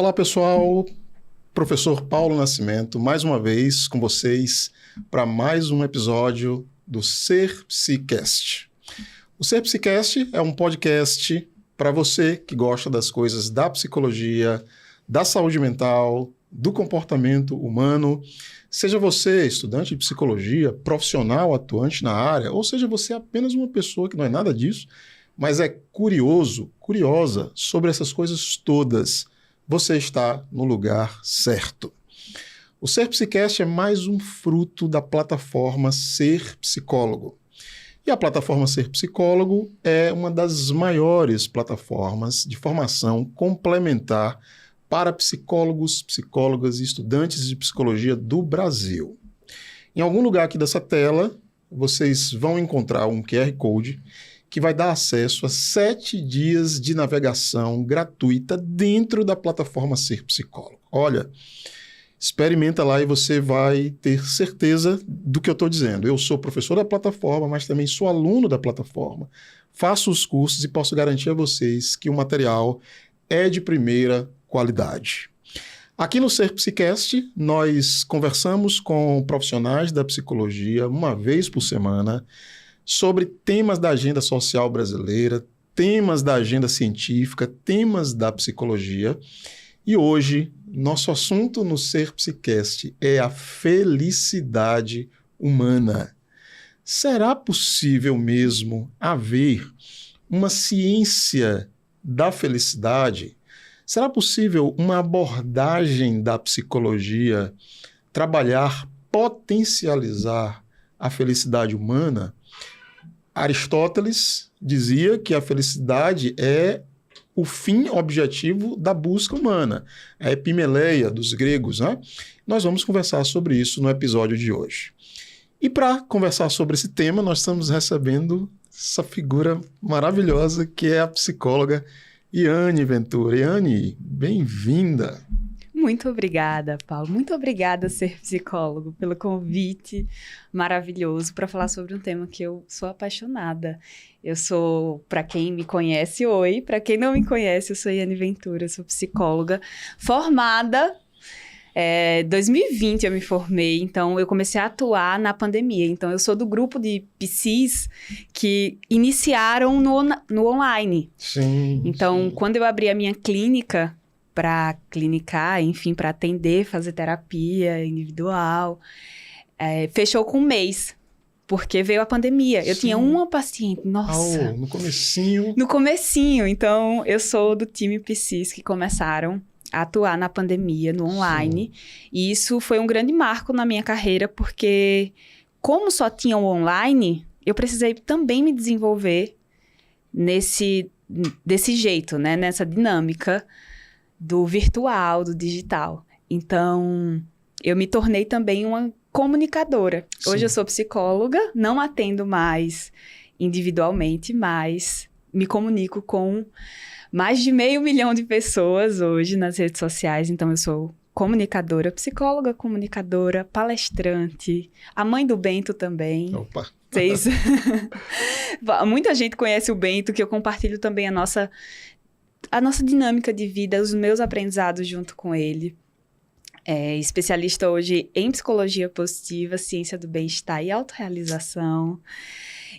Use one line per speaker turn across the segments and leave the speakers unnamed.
Olá, pessoal. Professor Paulo Nascimento, mais uma vez com vocês para mais um episódio do Ser Psicast. O Ser Psicast é um podcast para você que gosta das coisas da psicologia, da saúde mental, do comportamento humano. Seja você estudante de psicologia, profissional atuante na área, ou seja você apenas uma pessoa que não é nada disso, mas é curiosa sobre essas coisas todas, você está no lugar certo. O Ser Psicast é mais um fruto da plataforma Ser Psicólogo. E a plataforma Ser Psicólogo é uma das maiores plataformas de formação complementar para psicólogos, psicólogas e estudantes de psicologia do Brasil. Em algum lugar aqui dessa tela, vocês vão encontrar um QR Code que vai dar acesso a 7 dias de navegação gratuita dentro da plataforma Ser Psicólogo. Olha, experimenta lá e você vai ter certeza do que eu estou dizendo. Eu sou professor da plataforma, mas também sou aluno da plataforma. Faço os cursos e posso garantir a vocês que o material é de primeira qualidade. Aqui no Ser Psicast, nós conversamos com profissionais da psicologia uma vez por semana sobre temas da agenda social brasileira, temas da agenda científica, temas da psicologia. E hoje, nosso assunto no Ser Psicast é a felicidade humana. Será possível mesmo haver uma ciência da felicidade? Será possível uma abordagem da psicologia trabalhar, potencializar a felicidade humana? Aristóteles dizia que a felicidade é o fim objetivo da busca humana, a epimeleia dos gregos, né? Nós vamos conversar sobre isso no episódio de hoje. E para conversar sobre esse tema, nós estamos recebendo essa figura maravilhosa que é a psicóloga Iane Ventura. Iane, bem-vinda!
Muito obrigada, Paulo. Muito obrigada, Ser Psicólogo, pelo convite maravilhoso para falar sobre um tema que eu sou apaixonada. Eu sou, para quem me conhece, oi. Para quem não me conhece, eu sou Iane Ventura, sou psicóloga formada. 2020 eu me formei, então eu comecei a atuar na pandemia. Então eu sou do grupo de PSIs que iniciaram no online.
Sim.
Então,
sim.
Quando eu abri a minha clínica para clinicar, enfim, para atender, fazer terapia individual, fechou com um mês, porque veio a pandemia. Eu tinha uma paciente, nossa.
No comecinho.
No comecinho, então eu sou do time PSIs que começaram a atuar na pandemia, no online. Sim. E isso foi um grande marco na minha carreira, porque como só tinha o online, eu precisei também me desenvolver desse jeito, né? Nessa dinâmica do virtual, do digital. Então, eu me tornei também uma comunicadora. Sim. Hoje eu sou psicóloga, não atendo mais individualmente, mas me comunico com mais de 500 mil de pessoas hoje nas redes sociais. Então, eu sou comunicadora, psicóloga, comunicadora, palestrante, a mãe do Bento também.
Opa!
Muita gente conhece o Bento, que eu compartilho também a nossa dinâmica de vida, os meus aprendizados junto com ele. Especialista hoje em psicologia positiva, ciência do bem-estar e autorrealização.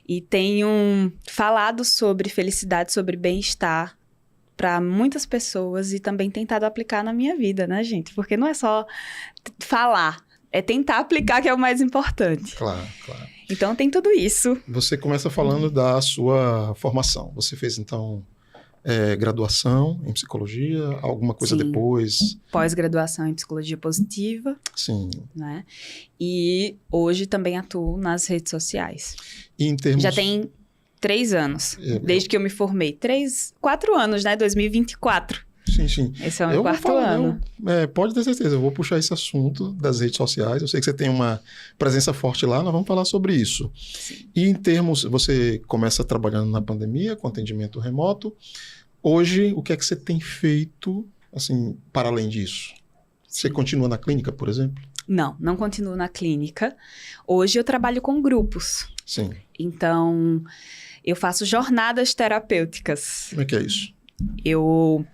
E tenho falado sobre felicidade, sobre bem-estar para muitas pessoas e também tentado aplicar na minha vida, né, gente? Porque não é só falar, é tentar aplicar que é o mais importante.
Claro, claro.
Então, tem tudo isso.
Você começa falando da sua formação. Você fez, então, graduação em psicologia, alguma coisa
Sim.
Depois?
Pós-graduação em psicologia positiva.
Sim.
Né? E hoje também atuo nas redes sociais.
E em termos...
Já tem 3 anos, desde que eu me formei. 4 anos, né? 2024.
Sim.
Esse é o meu quarto ano.
Pode ter certeza, eu vou puxar esse assunto das redes sociais. Eu sei que você tem uma presença forte lá, nós vamos falar sobre isso.
Sim.
E em termos, você começa trabalhando na pandemia, com atendimento remoto. Hoje, o que é que você tem feito, assim, para além disso? Você continua na clínica, por exemplo?
Não continuo na clínica. Hoje eu trabalho com grupos.
Sim.
Então, eu faço jornadas terapêuticas.
Como é que é isso?
Eu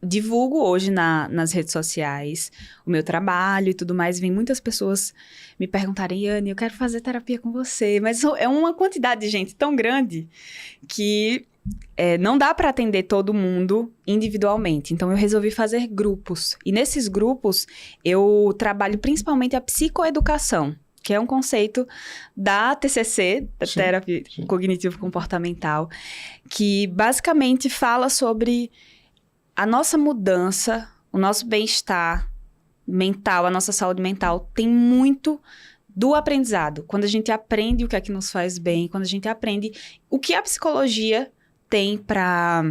divulgo hoje nas redes sociais o meu trabalho e tudo mais. Vem muitas pessoas me perguntarem, Yane, eu quero fazer terapia com você. Mas é uma quantidade de gente tão grande que não dá para atender todo mundo individualmente. Então, eu resolvi fazer grupos. E nesses grupos, eu trabalho principalmente a psicoeducação, que é um conceito da TCC, da Terapia Cognitivo-Comportamental, que basicamente fala sobre a nossa mudança, o nosso bem-estar mental, a nossa saúde mental, tem muito do aprendizado. Quando a gente aprende o que é que nos faz bem, quando a gente aprende o que a psicologia tem para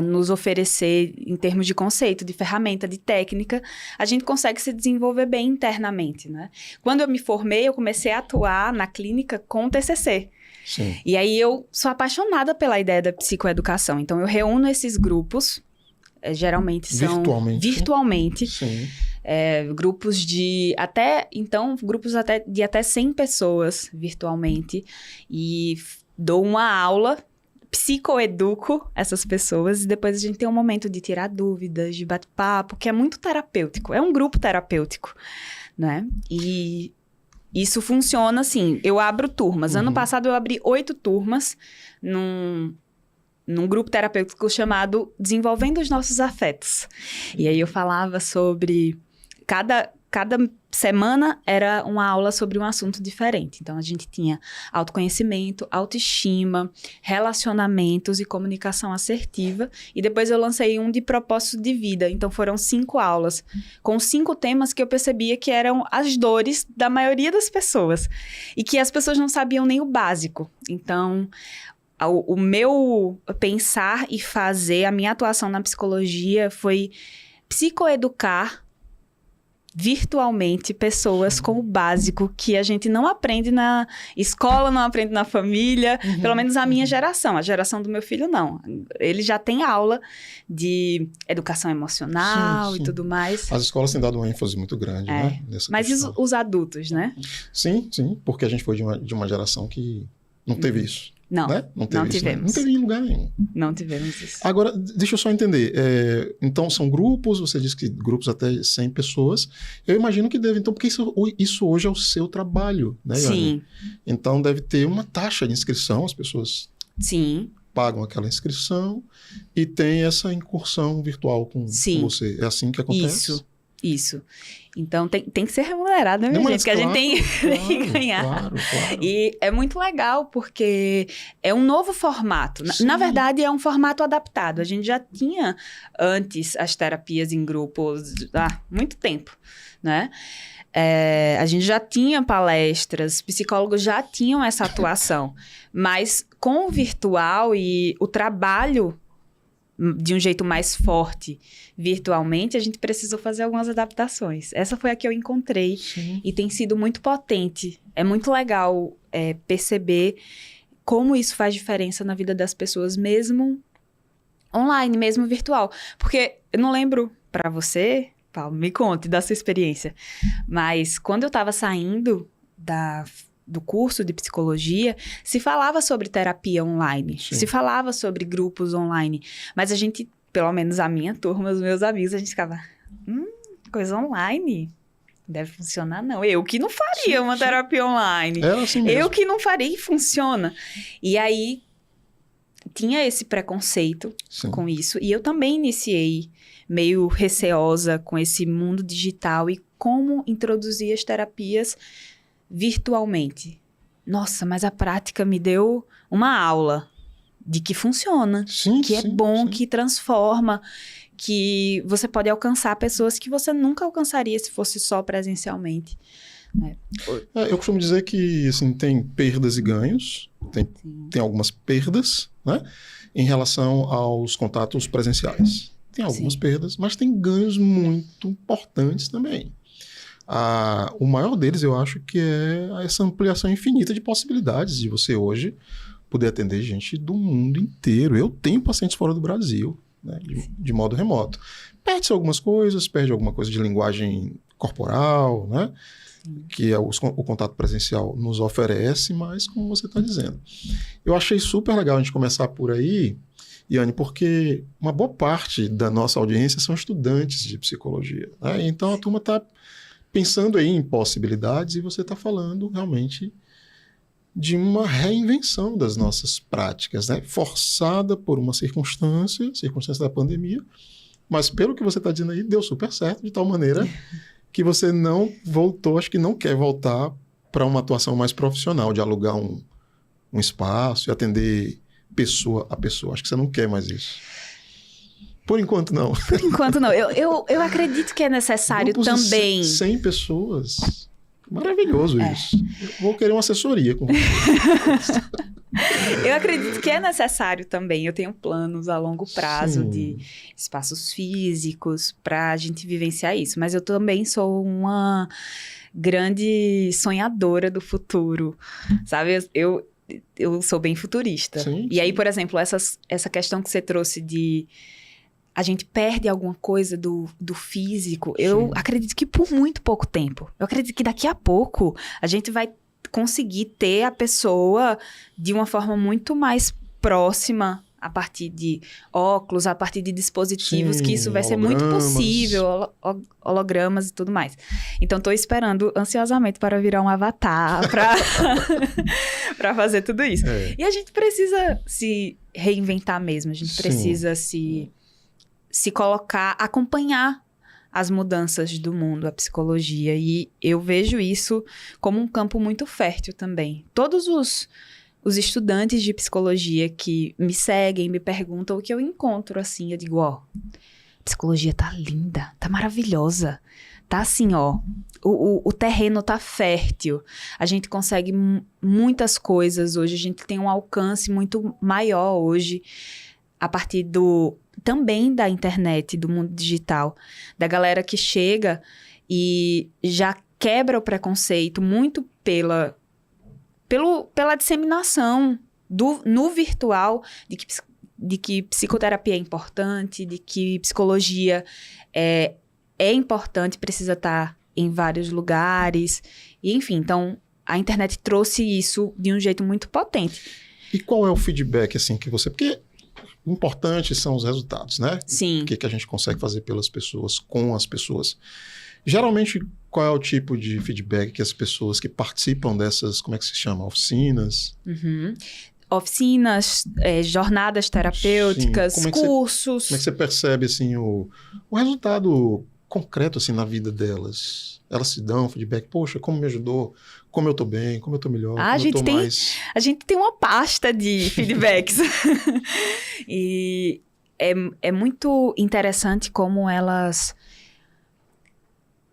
nos oferecer em termos de conceito, de ferramenta, de técnica, a gente consegue se desenvolver bem internamente, né? Quando eu me formei, eu comecei a atuar na clínica com TCC.
Sim.
E aí eu sou apaixonada pela ideia da psicoeducação. Então, eu reúno esses grupos, geralmente são... Virtualmente.
Sim.
Grupos de grupos de até 100 pessoas virtualmente. E dou uma aula, psicoeduco essas pessoas. E depois a gente tem um momento de tirar dúvidas, de bate-papo, que é muito terapêutico. É um grupo terapêutico, né? E... isso funciona assim, eu abro turmas. Ano passado eu abri 8 turmas num grupo terapêutico chamado Desenvolvendo os Nossos Afetos. E aí eu falava sobre... Cada semana era uma aula sobre um assunto diferente. Então, a gente tinha autoconhecimento, autoestima, relacionamentos e comunicação assertiva. E depois eu lancei um de propósito de vida. Então, foram 5 aulas, com 5 temas que eu percebia que eram as dores da maioria das pessoas. E que as pessoas não sabiam nem o básico. Então, o meu pensar e fazer, a minha atuação na psicologia foi psicoeducar virtualmente pessoas com o básico que a gente não aprende na escola, não aprende na família, pelo menos a minha geração. A geração do meu filho, não. Ele já tem aula de educação emocional e tudo mais.
As escolas têm dado uma ênfase muito grande, né?
Mas e os adultos, né?
Sim, porque a gente foi de uma geração que não teve isso.
Não,
né? Não
tivemos.
Né? Não teve em lugar nenhum.
Não tivemos isso.
Agora, deixa eu só entender. Então, são grupos, você disse que grupos até 100 pessoas. Eu imagino que deve, então, porque isso hoje é o seu trabalho, né, Yane?
Sim.
Então, deve ter uma taxa de inscrição, as pessoas pagam aquela inscrição e tem essa incursão virtual com você. É assim que acontece?
Isso. Então, tem que ser remunerado, né, minha gente? Porque a gente tem que ganhar.
Claro.
E é muito legal, porque é um novo formato. Na verdade, é um formato adaptado. A gente já tinha antes as terapias em grupos há muito tempo, né? A gente já tinha palestras, psicólogos já tinham essa atuação. Mas com o virtual e o trabalho de um jeito mais forte virtualmente, a gente precisou fazer algumas adaptações. Essa foi a que eu encontrei e tem sido muito potente. É muito legal perceber como isso faz diferença na vida das pessoas, mesmo online, mesmo virtual. Porque eu não lembro para você, Paulo, me conte da sua experiência, mas quando eu estava saindo do curso de psicologia, se falava sobre terapia online, se falava sobre grupos online, mas a gente, pelo menos a minha turma, os meus amigos, a gente ficava, coisa online? Deve funcionar, não. Eu que não faria uma terapia online.
Assim mesmo.
Eu que não faria e funciona. E aí, tinha esse preconceito com isso, e eu também iniciei meio receosa com esse mundo digital e como introduzir as terapias virtualmente. Nossa, mas a prática me deu uma aula de que funciona, que é bom, que transforma, que você pode alcançar pessoas que você nunca alcançaria se fosse só presencialmente.
Eu costumo dizer que assim, tem perdas e ganhos, tem algumas perdas, né, em relação aos contatos presenciais. Tem algumas perdas, mas tem ganhos muito importantes também. O maior deles, eu acho que é essa ampliação infinita de possibilidades de você hoje poder atender gente do mundo inteiro. Eu tenho pacientes fora do Brasil, né, de modo remoto. Perde-se algumas coisas, perde alguma coisa de linguagem corporal, né, que o contato presencial nos oferece, mas como você está dizendo. Eu achei super legal a gente começar por aí Iane, porque uma boa parte da nossa audiência são estudantes de psicologia, né? Então a turma está pensando aí em possibilidades e você está falando realmente de uma reinvenção das nossas práticas, né? Forçada por uma circunstância da pandemia, mas pelo que você está dizendo aí, deu super certo, de tal maneira que você não voltou, acho que não quer voltar para uma atuação mais profissional, de alugar um espaço e atender pessoa a pessoa. Acho que você não quer mais isso. Por enquanto, não.
Por enquanto, não. Eu acredito que é necessário
Grupos
também.
De 100 pessoas. Maravilhoso isso. Eu vou querer uma assessoria com você.
Eu acredito que é necessário também. Eu tenho planos a longo prazo de espaços físicos para a gente vivenciar isso. Mas eu também sou uma grande sonhadora do futuro, sabe? Eu sou bem futurista.
Sim,
e aí, por exemplo, essa questão que você trouxe de a gente perde alguma coisa do físico, eu acredito que por muito pouco tempo. Eu acredito que daqui a pouco a gente vai conseguir ter a pessoa de uma forma muito mais próxima a partir de óculos, a partir de dispositivos, que isso vai ser muito possível, hologramas e tudo mais. Então, estou esperando ansiosamente para virar um avatar, para fazer tudo isso. E a gente precisa se reinventar mesmo, a gente precisa se colocar, acompanhar as mudanças do mundo, a psicologia, e eu vejo isso como um campo muito fértil também. Todos os estudantes de psicologia que me seguem, me perguntam o que eu encontro, assim, eu digo, psicologia tá linda, tá maravilhosa, tá assim, o terreno tá fértil, a gente consegue muitas coisas hoje, a gente tem um alcance muito maior hoje, a partir também da internet, do mundo digital, da galera que chega e já quebra o preconceito muito pela disseminação no virtual de que psicoterapia é importante, de que psicologia é importante, precisa estar em vários lugares. E, enfim, então, a internet trouxe isso de um jeito muito potente.
E qual é o feedback, assim, que você... Porque o importante são os resultados, né?
Sim.
O que a gente consegue fazer pelas pessoas, com as pessoas. Geralmente, qual é o tipo de feedback que as pessoas que participam dessas, como é que se chama? Oficinas?
Oficinas, jornadas terapêuticas, cursos.
Como é que você percebe, assim, o resultado concreto, assim, na vida delas? Elas se dão feedback, poxa, como me ajudou, como eu tô bem, como eu tô melhor, como eu tô mais...
A gente tem uma pasta de feedbacks. E é muito interessante como elas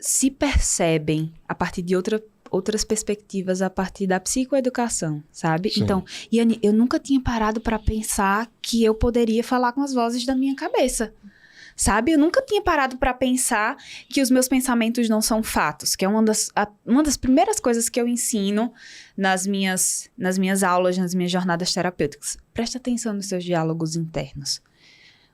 se percebem a partir de outras perspectivas, a partir da psicoeducação, sabe?
Sim.
Então, Iane, eu nunca tinha parado para pensar que eu poderia falar com as vozes da minha cabeça. Sabe? Eu nunca tinha parado para pensar que os meus pensamentos não são fatos, que é uma das primeiras coisas que eu ensino nas minhas aulas, nas minhas jornadas terapêuticas. Presta atenção nos seus diálogos internos.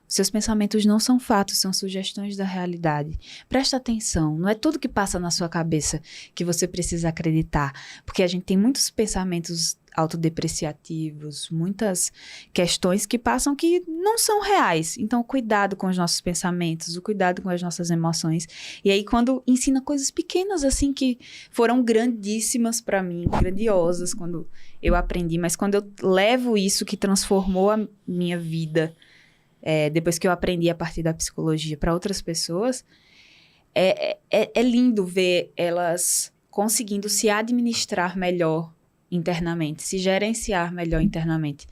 Os seus pensamentos não são fatos, são sugestões da realidade. Presta atenção, não é tudo que passa na sua cabeça que você precisa acreditar, porque a gente tem muitos pensamentos autodepreciativos, muitas questões que passam que não são reais. Então, cuidado com os nossos pensamentos, o cuidado com as nossas emoções. E aí, quando ensina coisas pequenas, assim, que foram grandíssimas para mim, grandiosas, quando eu aprendi, mas quando eu levo isso que transformou a minha vida, depois que eu aprendi a partir da psicologia para outras pessoas, é lindo ver elas conseguindo se administrar melhor internamente, se gerenciar melhor internamente.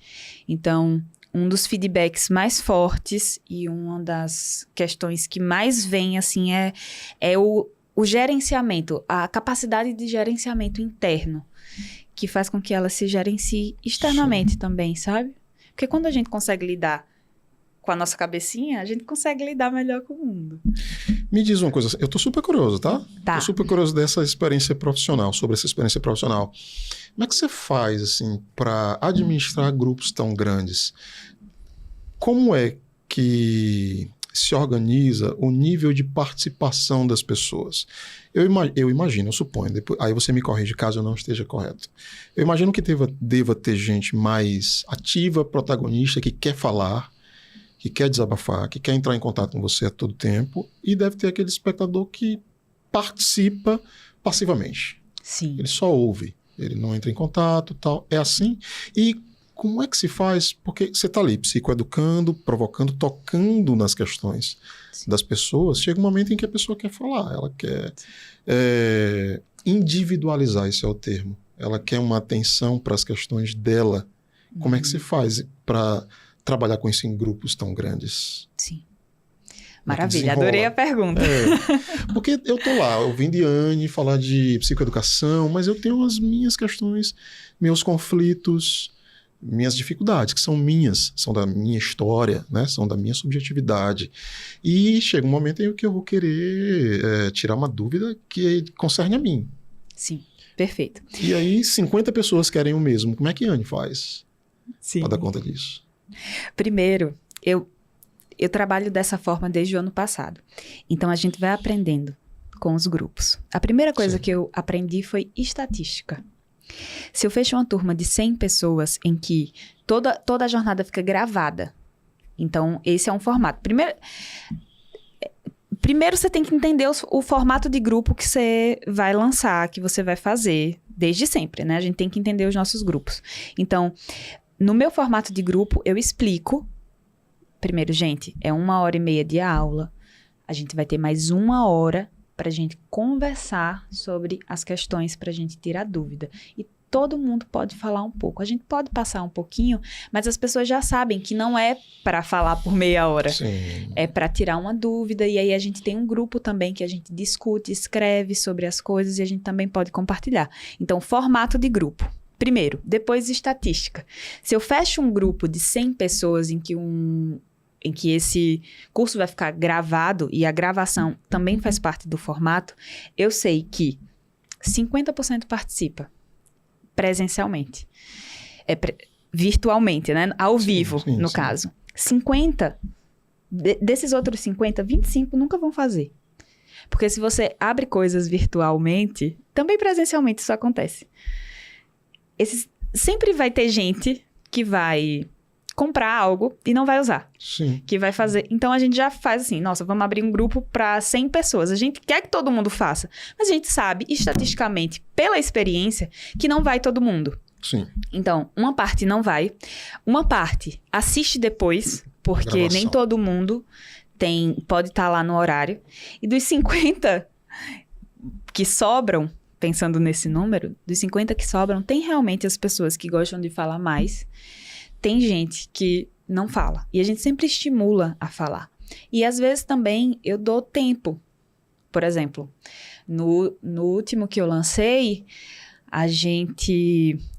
Então, um dos feedbacks mais fortes e uma das questões que mais vem, assim, é o gerenciamento, a capacidade de gerenciamento interno, que faz com que ela se gerencie externamente também, sabe? Porque quando a gente consegue lidar com a nossa cabecinha, a gente consegue lidar melhor com o mundo.
Me diz uma coisa, eu tô super curioso, tá?
Tá.
Tô super curioso dessa experiência profissional, sobre essa experiência profissional. Como é que você faz, assim, para administrar grupos tão grandes? Como é que se organiza o nível de participação das pessoas? Eu imagino, eu suponho, depois, aí você me corrige caso eu não esteja correto. Eu imagino que deva ter gente mais ativa, protagonista, que quer falar, que quer desabafar, que quer entrar em contato com você a todo tempo, e deve ter aquele espectador que participa passivamente.
Sim.
Ele só ouve, ele não entra em contato, tal. É assim. E como é que se faz? Porque você está ali psicoeducando, provocando, tocando nas questões das pessoas. Chega um momento em que a pessoa quer falar, ela quer individualizar, esse é o termo. Ela quer uma atenção para as questões dela. Como é que se faz para trabalhar com isso em grupos tão grandes?
Sim. Maravilha, adorei a pergunta.
Porque eu tô lá ouvindo Diane falar de psicoeducação, mas eu tenho as minhas questões, meus conflitos, minhas dificuldades, que são minhas, são da minha história, né? São da minha subjetividade. E chega um momento em que eu vou querer tirar uma dúvida que concerne a mim.
Sim, perfeito.
E aí 50 pessoas querem o mesmo. Como é que a Anne faz para dar conta disso?
Primeiro, eu trabalho dessa forma desde o ano passado. Então, a gente vai aprendendo com os grupos. A primeira coisa que eu aprendi foi estatística. Se eu fecho uma turma de 100 pessoas em que toda a jornada fica gravada, então, esse é um formato. Primeiro você tem que entender o formato de grupo que você vai lançar, que você vai fazer, desde sempre, né? A gente tem que entender os nossos grupos. Então, no meu formato de grupo, eu explico. Primeiro, gente, é 1h30 de aula. A gente vai ter mais 1 hora para a gente conversar sobre as questões, para a gente tirar dúvida. E todo mundo pode falar um pouco. A gente pode passar um pouquinho, mas as pessoas já sabem que não é para falar por meia hora.
Sim.
É para tirar uma dúvida. E aí a gente tem um grupo também que a gente discute, escreve sobre as coisas e a gente também pode compartilhar. Então, formato de grupo. Primeiro, depois estatística. Se eu fecho um grupo de 100 pessoas em que esse curso vai ficar gravado e a gravação também faz parte do formato, eu sei que 50% participa presencialmente. Virtualmente, né? Ao vivo, no caso. 50, desses outros 50, 25 nunca vão fazer. Porque se você abre coisas virtualmente, também presencialmente isso acontece. Sempre vai ter gente que vai comprar algo e não vai usar.
Sim.
Que vai fazer. Então, a gente já faz assim, nossa, vamos abrir um grupo para 100 pessoas. A gente quer que todo mundo faça. Mas a gente sabe, estatisticamente, pela experiência, que não vai todo mundo.
Sim.
Então, uma parte não vai. Uma parte assiste depois, porque nem todo mundo pode estar lá no horário. E dos 50 que sobram, pensando nesse número, dos 50 que sobram, tem realmente as pessoas que gostam de falar mais. Tem gente que não fala. E a gente sempre estimula a falar. E às vezes também eu dou tempo. Por exemplo, no último que eu lancei,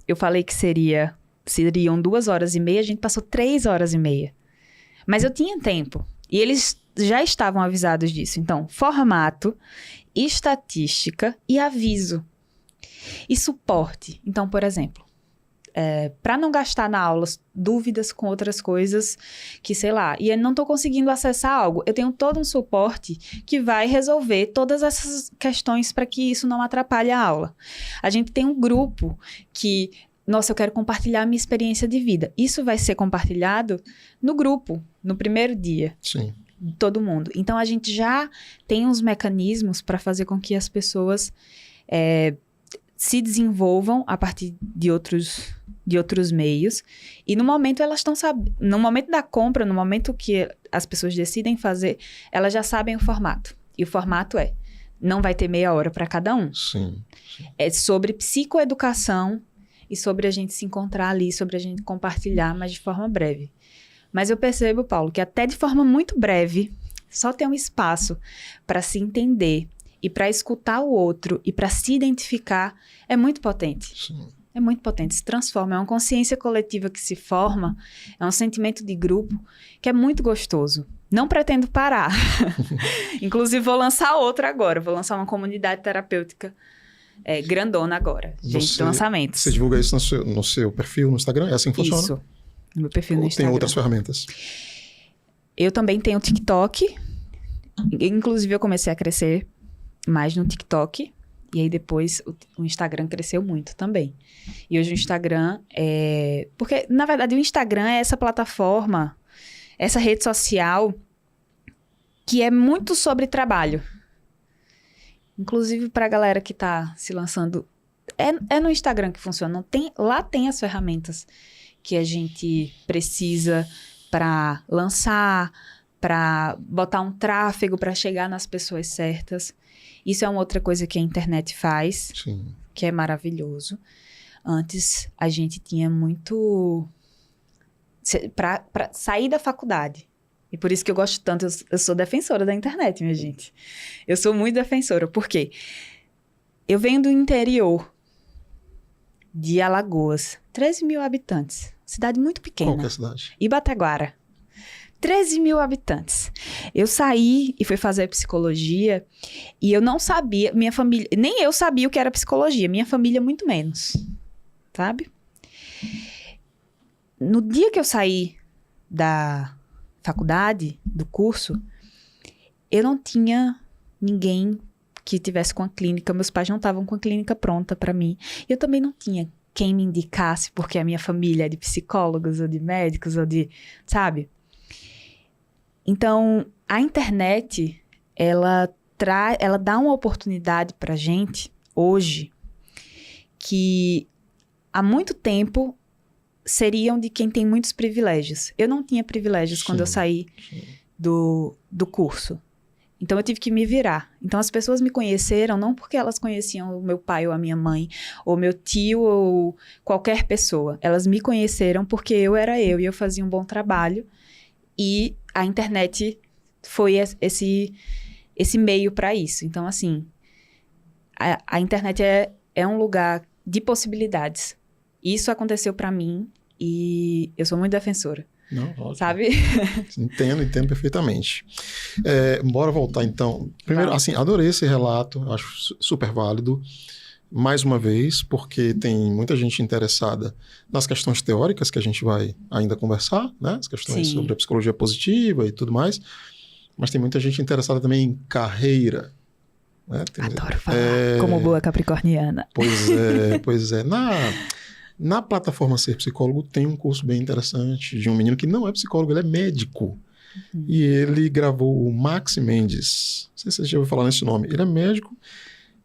eu falei que seriam 2h30, a gente passou 3h30. Mas eu tinha tempo. E eles já estavam avisados disso. Então, formato, estatística e aviso. E suporte. Então, por exemplo, para não gastar na aula dúvidas com outras coisas que, sei lá, e eu não estou conseguindo acessar algo, eu tenho todo um suporte que vai resolver todas essas questões para que isso não atrapalhe a aula. A gente tem um grupo que, nossa, eu quero compartilhar a minha experiência de vida. Isso vai ser compartilhado no grupo, no primeiro dia.
Sim.
De todo mundo. Então, a gente já tem uns mecanismos para fazer com que as pessoas se desenvolvam a partir de outros meios. E no momento elas estão sabendo, no momento da compra, no momento que as pessoas decidem fazer, elas já sabem o formato. E o formato não vai ter meia hora para cada um.
Sim.
É sobre psicoeducação e sobre a gente se encontrar ali, sobre a gente compartilhar, mas de forma breve. Mas eu percebo, Paulo, que até de forma muito breve, só ter um espaço para se entender e para escutar o outro e para se identificar é muito potente.
Sim.
É muito potente, se transforma. É uma consciência coletiva que se forma, é um sentimento de grupo que é muito gostoso. Não pretendo parar. Inclusive, vou lançar outra agora. Vou lançar uma comunidade terapêutica grandona agora. Gente, de lançamento.
Você divulga isso no seu perfil no Instagram? É assim que funciona?
Isso. No meu perfil no
Ou
Instagram.
tem outras ferramentas?
Eu também tenho TikTok. Inclusive, eu comecei a crescer mais no TikTok. E aí, depois, o Instagram cresceu muito também. E hoje o Instagram porque, na verdade, o Instagram é essa plataforma essa rede social que é muito sobre trabalho. Inclusive para a galera que está se lançando. É no Instagram que funciona. Lá tem as ferramentas que a gente precisa para lançar, para botar um tráfego, para chegar nas pessoas certas. Isso é uma outra coisa que a internet faz,
Sim.
que é maravilhoso. Antes, a gente tinha muito... Para sair da faculdade. E por isso que eu gosto tanto. Eu sou defensora da internet, minha gente. Eu sou muito defensora. Por quê? Eu venho do interior de Alagoas. 13 mil habitantes. Cidade muito pequena.
Qual que é a cidade?
Ibataguara. 13 mil habitantes. Eu saí e fui fazer psicologia e eu não sabia, minha família, nem eu sabia o que era psicologia, minha família muito menos, sabe? No dia que eu saí da faculdade, do curso, eu não tinha ninguém que tivesse com a clínica, meus pais não estavam com a clínica pronta para mim. Eu também não tinha quem me indicasse, porque a minha família é de psicólogos ou de médicos ou de, sabe? Então, a internet, ela dá uma oportunidade pra gente, hoje, que há muito tempo seriam de quem tem muitos privilégios. Eu não tinha privilégios quando eu saí do curso. Então, eu tive que me virar. Então, as pessoas me conheceram não porque elas conheciam o meu pai ou a minha mãe, ou meu tio, ou qualquer pessoa. Elas me conheceram porque eu era eu e eu fazia um bom trabalho. E a internet foi esse meio para isso. Então, assim, a internet é um lugar de possibilidades. Isso aconteceu para mim e eu sou muito defensora.
Não, ótimo.
Sabe?
Entendo perfeitamente. Bora voltar, então. Primeiro, assim, adorei esse relato, acho super válido. Mais uma vez, porque tem muita gente interessada nas questões teóricas que a gente vai ainda conversar, né? As questões sobre a psicologia positiva e tudo mais. Mas tem muita gente interessada também em carreira. Né?
Adoro falar, como boa capricorniana.
Pois é. Na plataforma Ser Psicólogo tem um curso bem interessante de um menino que não é psicólogo, ele é médico. E ele gravou o Max Mendes. Não sei se você já ouviu falar nesse nome. Ele é médico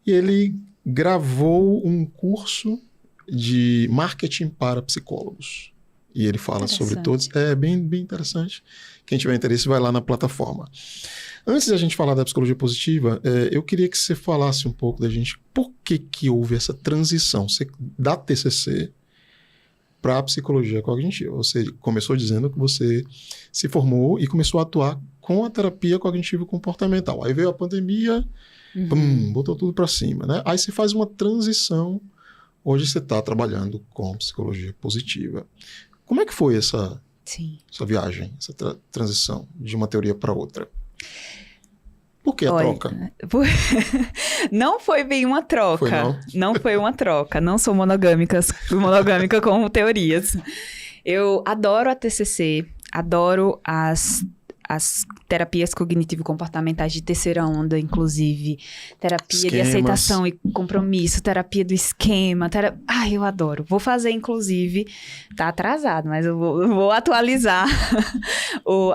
e ele gravou um curso de marketing para psicólogos. E ele fala sobre todos. É bem interessante. Quem tiver interesse vai lá na plataforma. Antes de a gente falar da psicologia positiva, eu queria que você falasse um pouco da gente por que houve essa transição da TCC para a psicologia cognitiva. Você começou dizendo que você se formou e começou a atuar com a terapia cognitivo-comportamental. Aí veio a pandemia, botou tudo para cima, né? Aí você faz uma transição, hoje você está trabalhando com psicologia positiva. Como é que foi essa viagem, essa transição de uma teoria para outra? Por que a troca?
Não foi bem uma troca.
Foi
não foi uma troca. Não sou monogâmica com teorias. Eu adoro a TCC, adoro as terapias cognitivo-comportamentais de terceira onda, inclusive. Terapia de aceitação e compromisso, terapia do esquema. Ai, eu adoro. Vou fazer, inclusive, tá atrasado, mas eu vou atualizar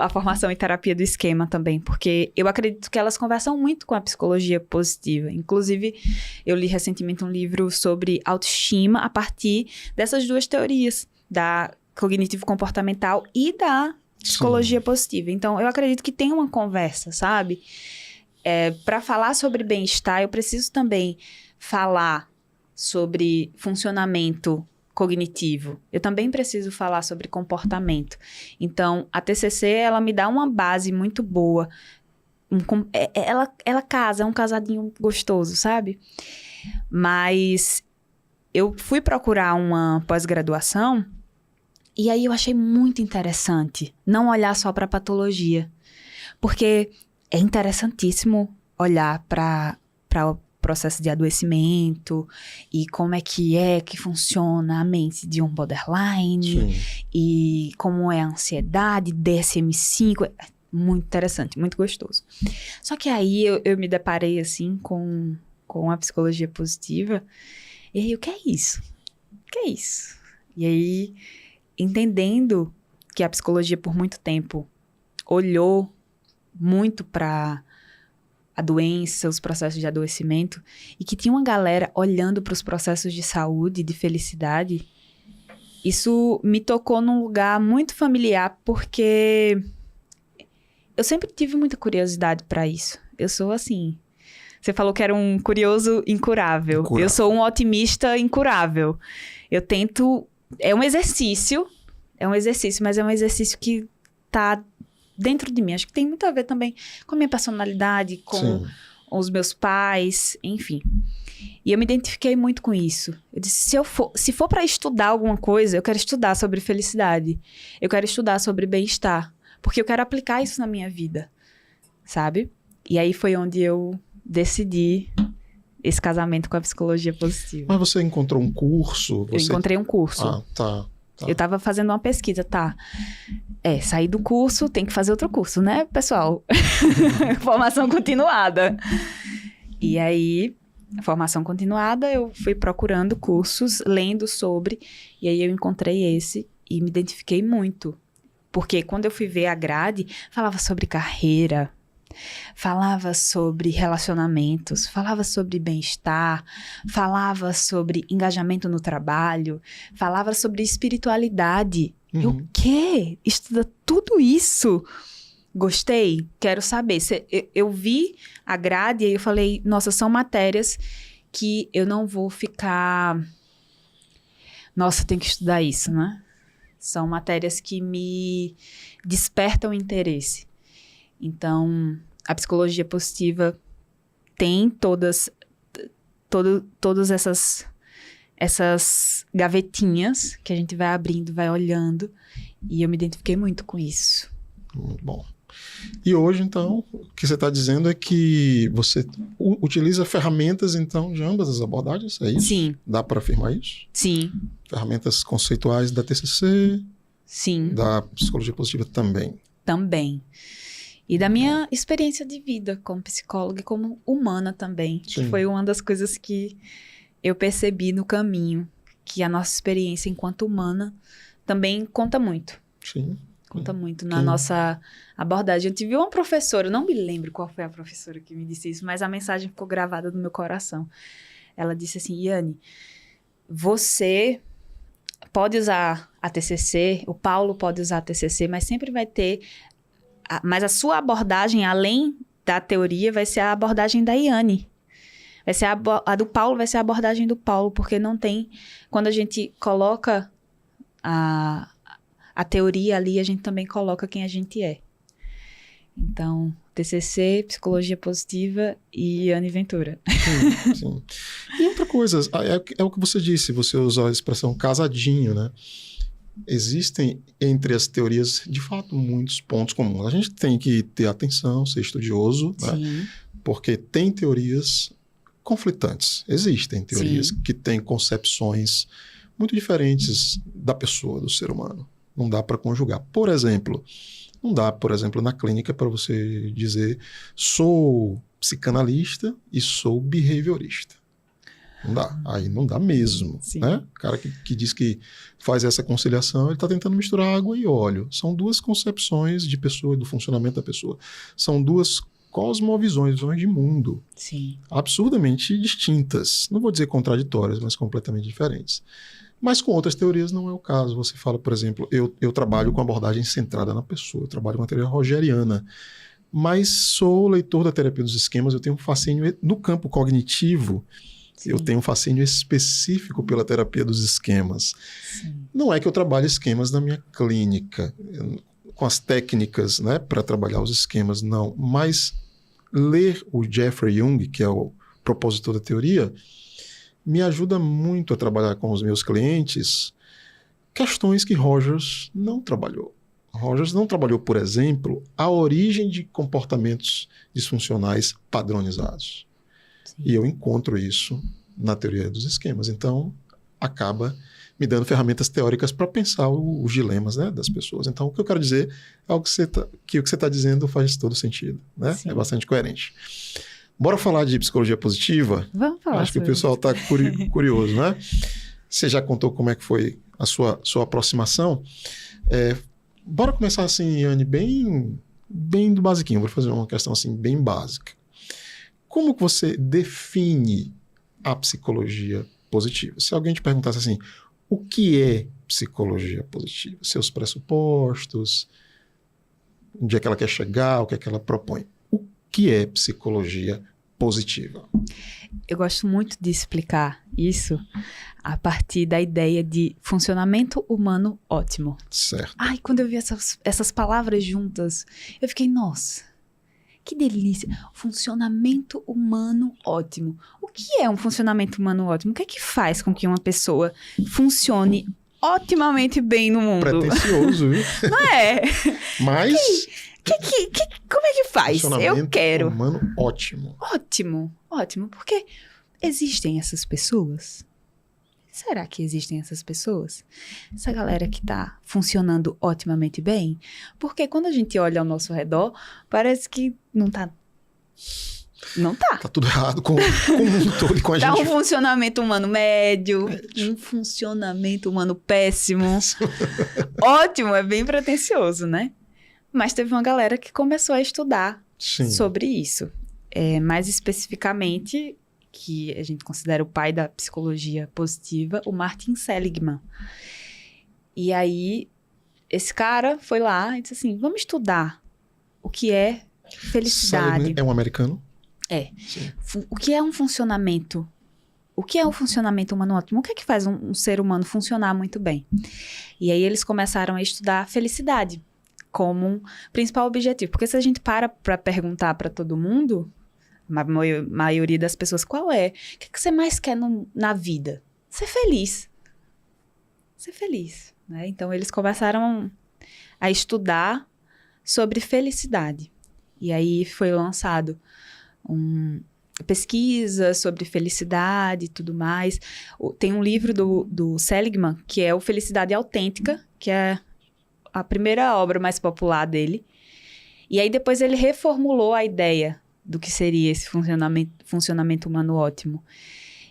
a formação em terapia do esquema também, porque eu acredito que elas conversam muito com a psicologia positiva. Inclusive, eu li recentemente um livro sobre autoestima a partir dessas duas teorias, da cognitivo-comportamental e da psicologia positiva. Então, eu acredito que tem uma conversa, sabe? Para falar sobre bem-estar, eu preciso também falar sobre funcionamento cognitivo. Eu também preciso falar sobre comportamento. Então, a TCC, ela me dá uma base muito boa. Ela casa, é um casadinho gostoso, sabe? Mas eu fui procurar uma pós-graduação e aí eu achei muito interessante não olhar só para a patologia, porque é interessantíssimo olhar para o processo de adoecimento e como é que funciona a mente de um borderline. Sim. E como é a ansiedade, DSM-5, muito interessante, muito gostoso. Só que aí eu me deparei assim com a psicologia positiva e aí, o que é isso? O que é isso? E aí, entendendo que a psicologia por muito tempo olhou muito para a doença, os processos de adoecimento, e que tinha uma galera olhando para os processos de saúde, de felicidade, isso me tocou num lugar muito familiar, porque eu sempre tive muita curiosidade para isso. Eu sou assim. Você falou que era um curioso incurável. Eu sou um otimista incurável. Eu tento... É um exercício, mas é um exercício que tá dentro de mim. Acho que tem muito a ver também com a minha personalidade, com os meus pais, enfim. E eu me identifiquei muito com isso. Eu disse, se for para estudar alguma coisa, eu quero estudar sobre felicidade. Eu quero estudar sobre bem-estar. Porque eu quero aplicar isso na minha vida, sabe? E aí foi onde eu decidi esse casamento com a psicologia positiva.
Mas você encontrou um curso?
Eu encontrei um curso.
Ah, tá.
Eu estava fazendo uma pesquisa, saí do curso, tem que fazer outro curso, né, pessoal? Formação continuada. E aí, formação continuada, eu fui procurando cursos, lendo sobre, e aí eu encontrei esse e me identifiquei muito. Porque quando eu fui ver a grade, falava sobre carreira, falava sobre relacionamentos, falava sobre bem-estar, falava sobre engajamento no trabalho, falava sobre espiritualidade. Eu, o quê? Estuda tudo isso? Gostei? Quero saber. Eu vi a grade e eu falei, nossa, são matérias que eu não vou ficar... Nossa, tem que estudar isso, né? São matérias que me despertam interesse. Então, a psicologia positiva tem todas essas gavetinhas que a gente vai abrindo, vai olhando. E eu me identifiquei muito com isso.
Muito bom. E hoje, então, o que você está dizendo é que você utiliza ferramentas, então, de ambas as abordagens, é isso?
Sim.
Dá para afirmar isso?
Sim.
Ferramentas conceituais da TCC?
Sim.
Da psicologia positiva também?
Também. E da minha experiência de vida como psicóloga e como humana também.
Sim.
Que foi uma das coisas que eu percebi no caminho. Que a nossa experiência enquanto humana também conta muito.
Sim.
Conta muito na nossa abordagem. Eu tive uma professora, eu não me lembro qual foi a professora que me disse isso, mas a mensagem ficou gravada no meu coração. Ela disse assim, Yane, você pode usar a TCC, o Paulo pode usar a TCC, mas sempre vai ter... Mas a sua abordagem, além da teoria, vai ser a abordagem da Yane. Vai ser a do Paulo, vai ser a abordagem do Paulo, porque não tem... Quando a gente coloca a teoria ali, a gente também coloca quem a gente é. Então, TCC, Psicologia Positiva e Yane Ventura.
Sim. E outra coisa, é o que você disse, você usou a expressão casadinho, né? Existem entre as teorias, de fato, muitos pontos comuns. A gente tem que ter atenção, ser estudioso, né? Porque tem teorias conflitantes. Existem teorias que têm concepções muito diferentes da pessoa, do ser humano. Não dá para conjugar. Por exemplo, não dá, na clínica para você dizer sou psicanalista e sou behaviorista. Não dá. Aí não dá mesmo. Né? O cara que diz que faz essa conciliação, ele está tentando misturar água e óleo. São duas concepções de pessoa, do funcionamento da pessoa. São duas cosmovisões, visões de mundo.
Sim.
Absurdamente distintas. Não vou dizer contraditórias, mas completamente diferentes. Mas com outras teorias não é o caso. Você fala, por exemplo, eu trabalho com abordagem centrada na pessoa, eu trabalho com a teoria rogeriana, mas sou leitor da terapia dos esquemas, eu tenho um fascínio no campo cognitivo, eu tenho um fascínio específico pela terapia dos esquemas. Não é que eu trabalhe esquemas na minha clínica, com as técnicas, né, para trabalhar os esquemas, não. Mas ler o Jeffrey Jung, que é o propositor da teoria, me ajuda muito a trabalhar com os meus clientes questões que Rogers não trabalhou. Rogers não trabalhou, por exemplo, a origem de comportamentos disfuncionais padronizados. E eu encontro isso na teoria dos esquemas. Então, acaba me dando ferramentas teóricas para pensar os dilemas, né, das pessoas. Então, o que eu quero dizer é que o que você está dizendo faz todo sentido. Né? É bastante coerente. Bora falar de psicologia positiva?
Vamos falar.
Acho que o pessoal está curioso, né? Você já contou como é que foi a sua aproximação. Bora começar assim, Yane, bem bem do basiquinho, vou fazer uma questão assim bem básica. Como que você define a psicologia positiva? Se alguém te perguntasse assim, o que é psicologia positiva? Seus pressupostos, onde é que ela quer chegar, o que é que ela propõe? O que é psicologia positiva?
Eu gosto muito de explicar isso a partir da ideia de funcionamento humano ótimo.
Certo.
Ai, quando eu vi essas palavras juntas, eu fiquei, nossa, que delícia. Funcionamento humano ótimo. O que é um funcionamento humano ótimo? O que é que faz com que uma pessoa funcione otimamente bem no mundo?
Pretencioso, viu?
Não é?
Mas...
Como é que faz? Eu quero.
Humano ótimo.
Ótimo. Porque existem essas pessoas? Será que existem essas pessoas? Essa galera que tá funcionando otimamente bem? Porque quando a gente olha ao nosso redor, parece que não tá. Não tá.
Tá tudo errado com o mundo todo e com a
Tá
gente.
um funcionamento humano médio, um funcionamento humano péssimo. Ótimo, é bem pretencioso, né? Mas teve uma galera que começou a estudar sobre isso. Mais especificamente, que a gente considera o pai da psicologia positiva, o Martin Seligman. E aí, esse cara foi lá e disse assim, vamos estudar o que é felicidade.
Seligman é um americano?
É. O que é um funcionamento? O que é um funcionamento humano ótimo? O que é que faz um ser humano funcionar muito bem? E aí eles começaram a estudar a felicidade como um principal objetivo. Porque se a gente para perguntar para todo mundo, a maioria das pessoas, qual é? O que você mais quer na vida? Ser feliz. Ser feliz, né? Então, eles começaram a estudar sobre felicidade. E aí foi lançado pesquisa sobre felicidade e tudo mais. Tem um livro do Seligman, que é o Felicidade Autêntica, que é a primeira obra mais popular dele. E aí depois ele reformulou a ideia do que seria esse funcionamento humano ótimo.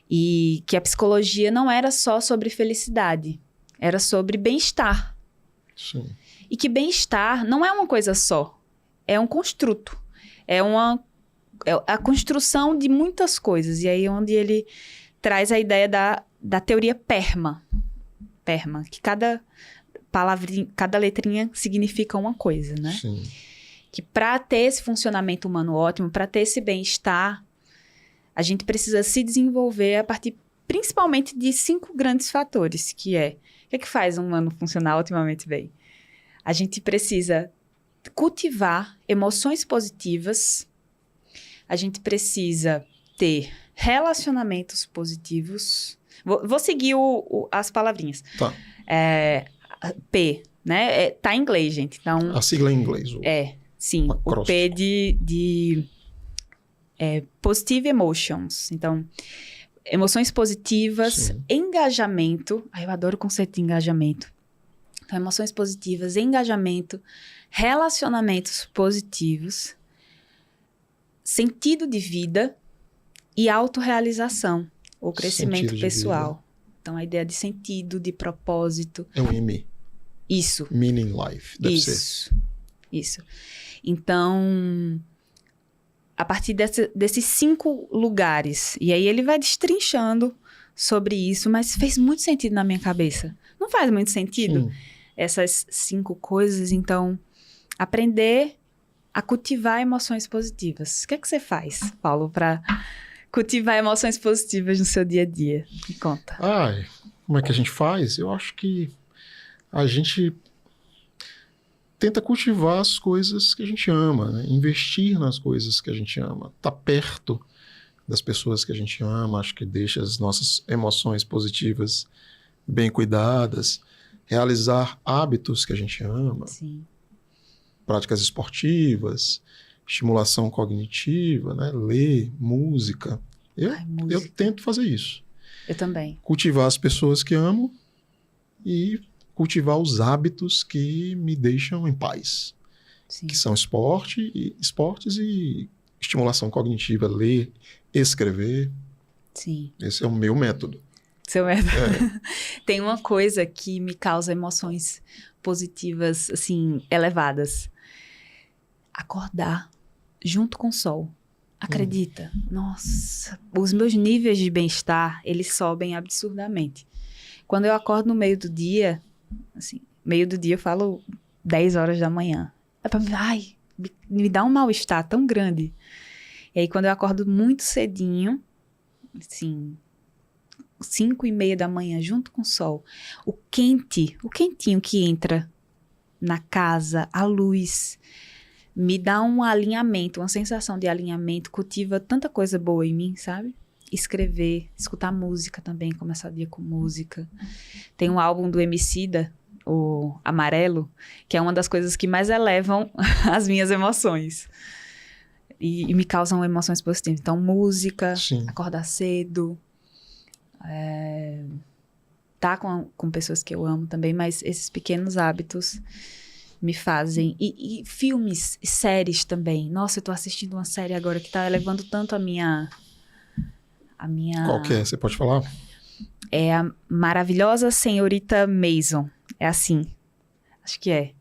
E que a psicologia não era só sobre felicidade, era sobre bem-estar.
Sim.
E que bem-estar não é uma coisa só, é um construto. É a construção de muitas coisas. E aí onde ele traz a ideia da teoria PERMA. PERMA, que cada palavrinha, cada letrinha significa uma coisa, né?
Sim.
Que para ter esse funcionamento humano ótimo, para ter esse bem-estar, a gente precisa se desenvolver a partir principalmente de 5 grandes fatores, que é... O que faz um humano funcionar otimamente bem? A gente precisa cultivar emoções positivas, a gente precisa ter relacionamentos positivos. Vou seguir as palavrinhas.
Tá.
P, né? Tá em inglês, gente. Então,
A sigla em inglês.
Sim. O P de positive emotions. Então, emoções positivas,
Sim.
Engajamento. Eu adoro o conceito de engajamento. Então, emoções positivas, engajamento, relacionamentos positivos, sentido de vida e autorrealização, ou crescimento pessoal. Então, a ideia de sentido, de propósito.
É um M.
Isso.
Meaning life. Deve ser.
Isso. Então, a partir desses 5 lugares, e aí ele vai destrinchando sobre isso, mas fez muito sentido na minha cabeça. Não faz muito sentido?
Sim.
Essas 5 coisas, então, aprender a cultivar emoções positivas. O que é que você faz, Paulo, para cultivar emoções positivas no seu dia a dia? Me conta.
Como é que a gente faz? Eu acho que a gente tenta cultivar as coisas que a gente ama, né? Investir nas coisas que a gente ama, estar perto das pessoas que a gente ama, acho que deixa as nossas emoções positivas bem cuidadas, realizar hábitos que a gente ama,
Sim.
Práticas esportivas, estimulação cognitiva, né? Ler, música. Eu tento fazer isso.
Eu também.
Cultivar as pessoas que amo e cultivar os hábitos que me deixam em paz.
Sim.
Que são esportes e estimulação cognitiva, ler, escrever.
Sim.
Esse é o meu método.
Seu método. Tem uma coisa que me causa emoções positivas, assim, elevadas. acordar junto com o sol. Acredita? Nossa, os meus níveis de bem-estar, eles sobem absurdamente. Quando eu acordo no meio do dia, assim, meio do dia eu falo 10 horas da manhã. É pra me dá um mal-estar tão grande. E aí quando eu acordo muito cedinho, assim, 5:30 da manhã, junto com o sol, o quentinho que entra na casa, a luz, me dá um alinhamento, uma sensação de alinhamento, cultiva tanta coisa boa em mim, sabe? Escrever, escutar música também, começar o dia com música. Tem um álbum do Emicida, o Amarelo, que é uma das coisas que mais elevam as minhas emoções. E me causam emoções positivas. Então, música,
Sim.
acordar cedo, tá com pessoas que eu amo também, mas esses pequenos hábitos me fazem. E filmes, séries também. Nossa, eu tô assistindo uma série agora que tá elevando tanto a minha...
Qual que é? Você pode falar?
É a Maravilhosa Senhorita Mason. É assim. Acho que é.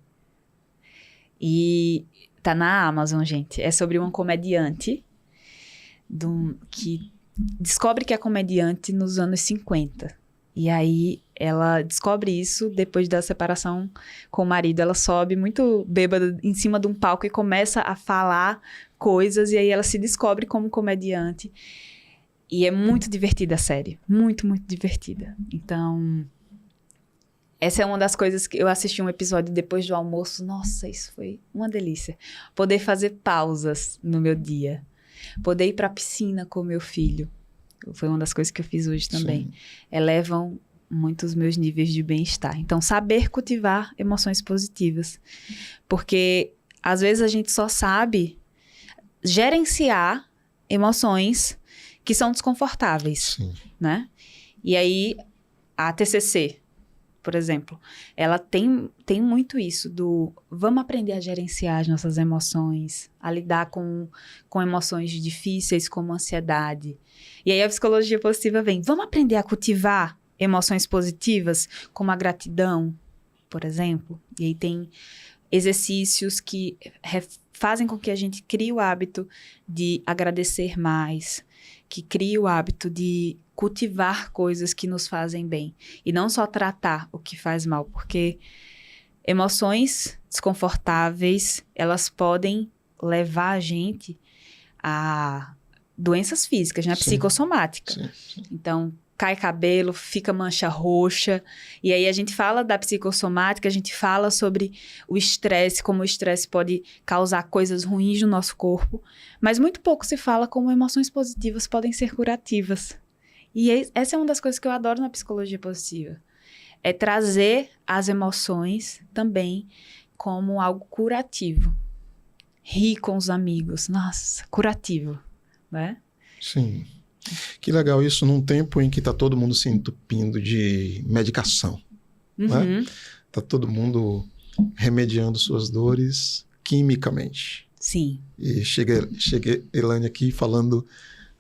E tá na Amazon, gente. É sobre uma comediante que descobre que é comediante nos anos 50. E aí ela descobre isso depois da separação com o marido. Ela sobe muito bêbada em cima de um palco e começa a falar coisas. E aí ela se descobre como comediante. E é muito divertida a série. Muito, muito divertida. Então, essa é uma das coisas que eu assisti um episódio depois do almoço. Nossa, isso foi uma delícia. Poder fazer pausas no meu dia. Poder ir pra piscina com o meu filho. Foi uma das coisas que eu fiz hoje também. Sim. Elevam muito os meus níveis de bem-estar. Então, saber cultivar emoções positivas. Porque, às vezes, a gente só sabe gerenciar emoções que são desconfortáveis, sim, né? E aí, a TCC, por exemplo, ela tem muito isso vamos aprender a gerenciar as nossas emoções, a lidar com emoções difíceis como ansiedade. E aí a psicologia positiva vem, vamos aprender a cultivar emoções positivas como a gratidão, por exemplo. E aí tem exercícios que fazem com que a gente crie o hábito de agradecer mais, que cria o hábito de cultivar coisas que nos fazem bem. E não só tratar o que faz mal, porque emoções desconfortáveis, elas podem levar a gente a doenças físicas, né? Psicossomática. Sim, sim. Então, cai cabelo, fica mancha roxa. E aí a gente fala da psicossomática, a gente fala sobre o estresse, como o estresse pode causar coisas ruins no nosso corpo. Mas muito pouco se fala como emoções positivas podem ser curativas. E essa é uma das coisas que eu adoro na psicologia positiva. É trazer as emoções também como algo curativo. Rir com os amigos. Nossa, curativo, né?
Sim. Que legal isso num tempo em que está todo mundo se entupindo de medicação. Né? Está todo mundo remediando suas dores quimicamente.
Sim.
E chega Elaine aqui falando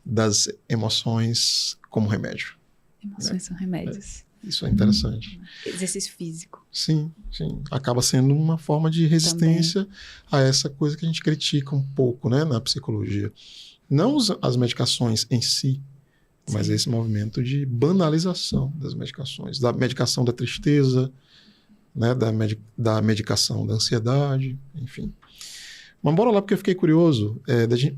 das emoções como remédio.
Emoções são remédios.
Isso é interessante.
Exercício físico.
Sim, sim. Acaba sendo uma forma de resistência também a essa coisa que a gente critica um pouco, né, na psicologia. Não as medicações em si, mas esse movimento de banalização das medicações. Da medicação da tristeza, né, da medicação da ansiedade, enfim. Mas bora lá, porque eu fiquei curioso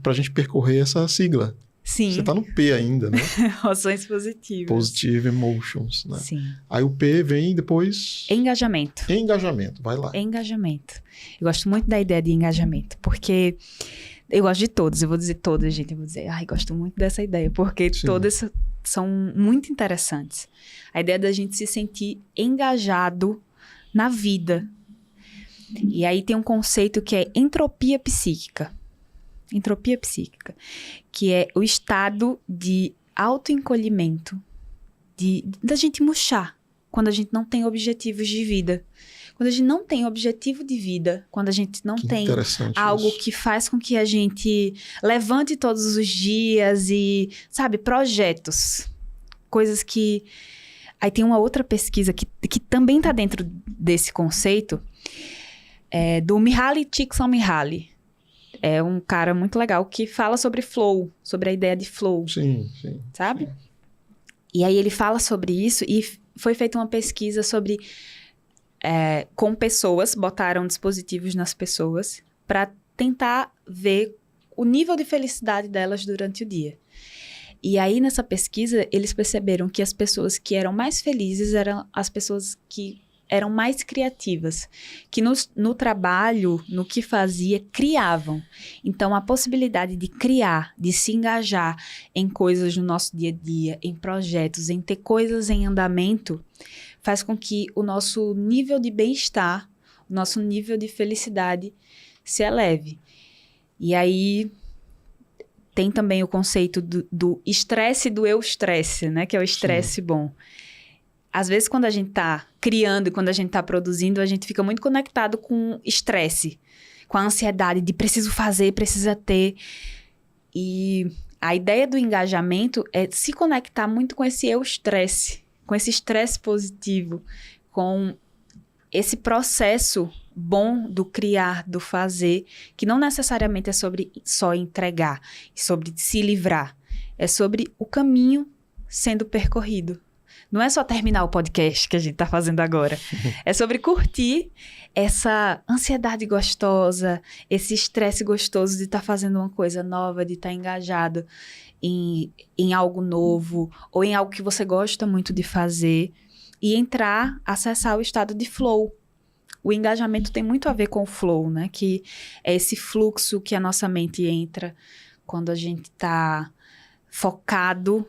para a gente percorrer essa sigla.
Sim.
Você está no P ainda, né?
Emoções positivas.
Positive Emotions, né?
Sim.
Aí o P vem depois...
Engajamento.
Engajamento, vai lá.
Engajamento. Eu gosto muito da ideia de engajamento, porque... Eu gosto de todas, eu vou dizer todas, gente. Eu vou dizer, gosto muito dessa ideia, porque sim, todas são muito interessantes. A ideia da gente se sentir engajado na vida. E aí tem um conceito que é entropia psíquica. Entropia psíquica, que é o estado de autoencolhimento, da gente murchar, quando a gente não tem objetivos de vida. Quando a gente não tem objetivo de vida, quando a gente não tem algo que faz com que a gente levante todos os dias e, sabe, projetos. Coisas que... Aí tem uma outra pesquisa que também está dentro desse conceito, do Mihaly Csikszentmihalyi. É um cara muito legal que fala sobre flow, sobre a ideia de flow,
Sim.
sabe?
Sim.
E aí ele fala sobre isso e foi feita uma pesquisa sobre... com pessoas, botaram dispositivos nas pessoas para tentar ver o nível de felicidade delas durante o dia. E aí, nessa pesquisa, eles perceberam que as pessoas que eram mais felizes eram as pessoas que eram mais criativas, que no trabalho, no que fazia, criavam. Então, a possibilidade de criar, de se engajar em coisas no nosso dia a dia, em projetos, em ter coisas em andamento, faz com que o nosso nível de bem-estar, o nosso nível de felicidade se eleve. E aí tem também o conceito do estresse e do eu-estresse, né? Que é o estresse bom. Às vezes, quando a gente tá criando e quando a gente tá produzindo, a gente fica muito conectado com estresse, com a ansiedade de preciso fazer, precisa ter. E a ideia do engajamento é se conectar muito com esse eu-estresse, com esse estresse positivo, com esse processo bom do criar, do fazer, que não necessariamente é sobre só entregar, sobre se livrar. É sobre o caminho sendo percorrido. Não é só terminar o podcast que a gente está fazendo agora. É sobre curtir essa ansiedade gostosa, esse estresse gostoso de estar fazendo uma coisa nova, de estar engajado em algo novo, ou em algo que você gosta muito de fazer, e acessar o estado de flow. O engajamento tem muito a ver com o flow, né? Que é esse fluxo que a nossa mente entra quando a gente está focado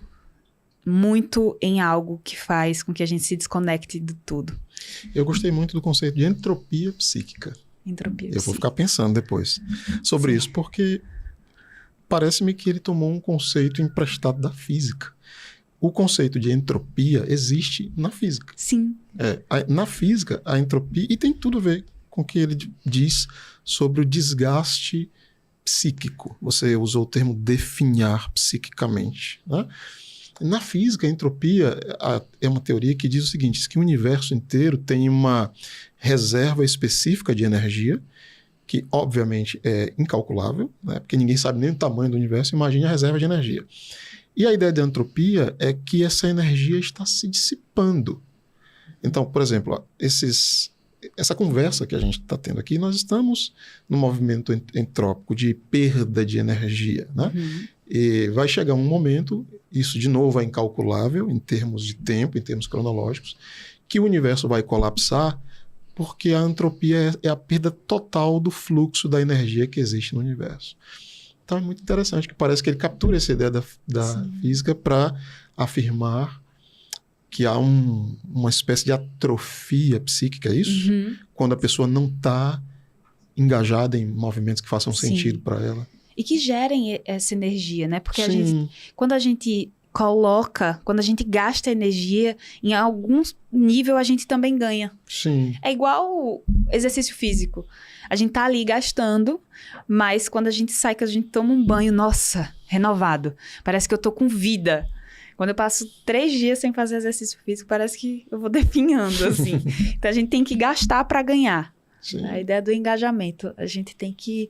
muito em algo que faz com que a gente se desconecte de tudo.
Eu gostei muito do conceito de entropia psíquica.
Entropia
Eu vou ficar pensando depois sobre isso, porque parece-me que ele tomou um conceito emprestado da física. O conceito de entropia existe na física.
Sim.
Na física, a entropia... E tem tudo a ver com o que ele diz sobre o desgaste psíquico. Você usou o termo definhar psiquicamente, né? Na física, a entropia é uma teoria que diz o seguinte, diz que o universo inteiro tem uma reserva específica de energia, que obviamente é incalculável, né? Porque ninguém sabe nem o tamanho do universo, imagine a reserva de energia. E a ideia de entropia é que essa energia está se dissipando. Então, por exemplo, essa conversa que a gente está tendo aqui, nós estamos no movimento entrópico de perda de energia, né?
Uhum.
E vai chegar um momento, isso de novo é incalculável em termos de tempo, em termos cronológicos, que o universo vai colapsar porque a entropia é a perda total do fluxo da energia que existe no universo. Então é muito interessante, que parece que ele captura essa ideia da física para afirmar que há uma espécie de atrofia psíquica, é isso?
Uhum.
Quando a pessoa não está engajada em movimentos que façam sentido para ela.
E que gerem essa energia, né? Porque
Sim.
quando a gente gasta energia, em algum nível a gente também ganha.
Sim.
É igual exercício físico. A gente tá ali gastando, mas quando a gente sai, que a gente toma um banho, nossa, renovado. Parece que eu tô com vida. Quando eu passo 3 dias sem fazer exercício físico, parece que eu vou definhando, assim. Então a gente tem que gastar para ganhar.
Sim.
A ideia do engajamento. A gente tem que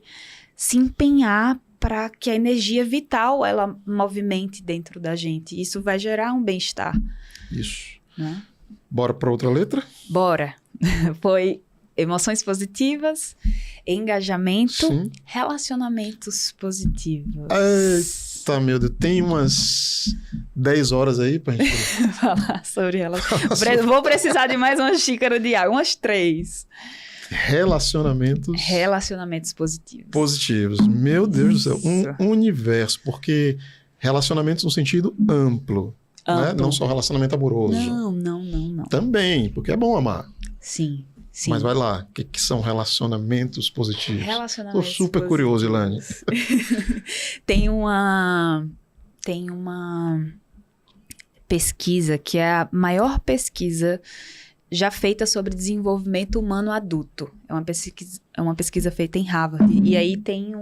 se empenhar para que a energia vital, ela movimente dentro da gente. Isso vai gerar um bem-estar.
Isso.
Né?
Bora para outra letra?
Bora. Foi emoções positivas, engajamento,
Sim.
relacionamentos positivos.
Eita, meu Deus. Tem umas 10 horas aí pra gente
falar sobre relacionamentos. Vou precisar de mais uma xícara de água. Umas 3.
Relacionamentos
positivos.
Positivos. Meu Deus do céu. Um universo. Porque relacionamentos no sentido amplo. Né? Não só relacionamento amoroso.
Não.
Também, porque é bom amar.
Sim.
Mas vai lá. O que são relacionamentos positivos?
Relacionamentos
Estou super curioso, Ilane.
Tem uma pesquisa que é a maior pesquisa já feita sobre desenvolvimento humano adulto. É uma pesquisa feita em Harvard. E aí tem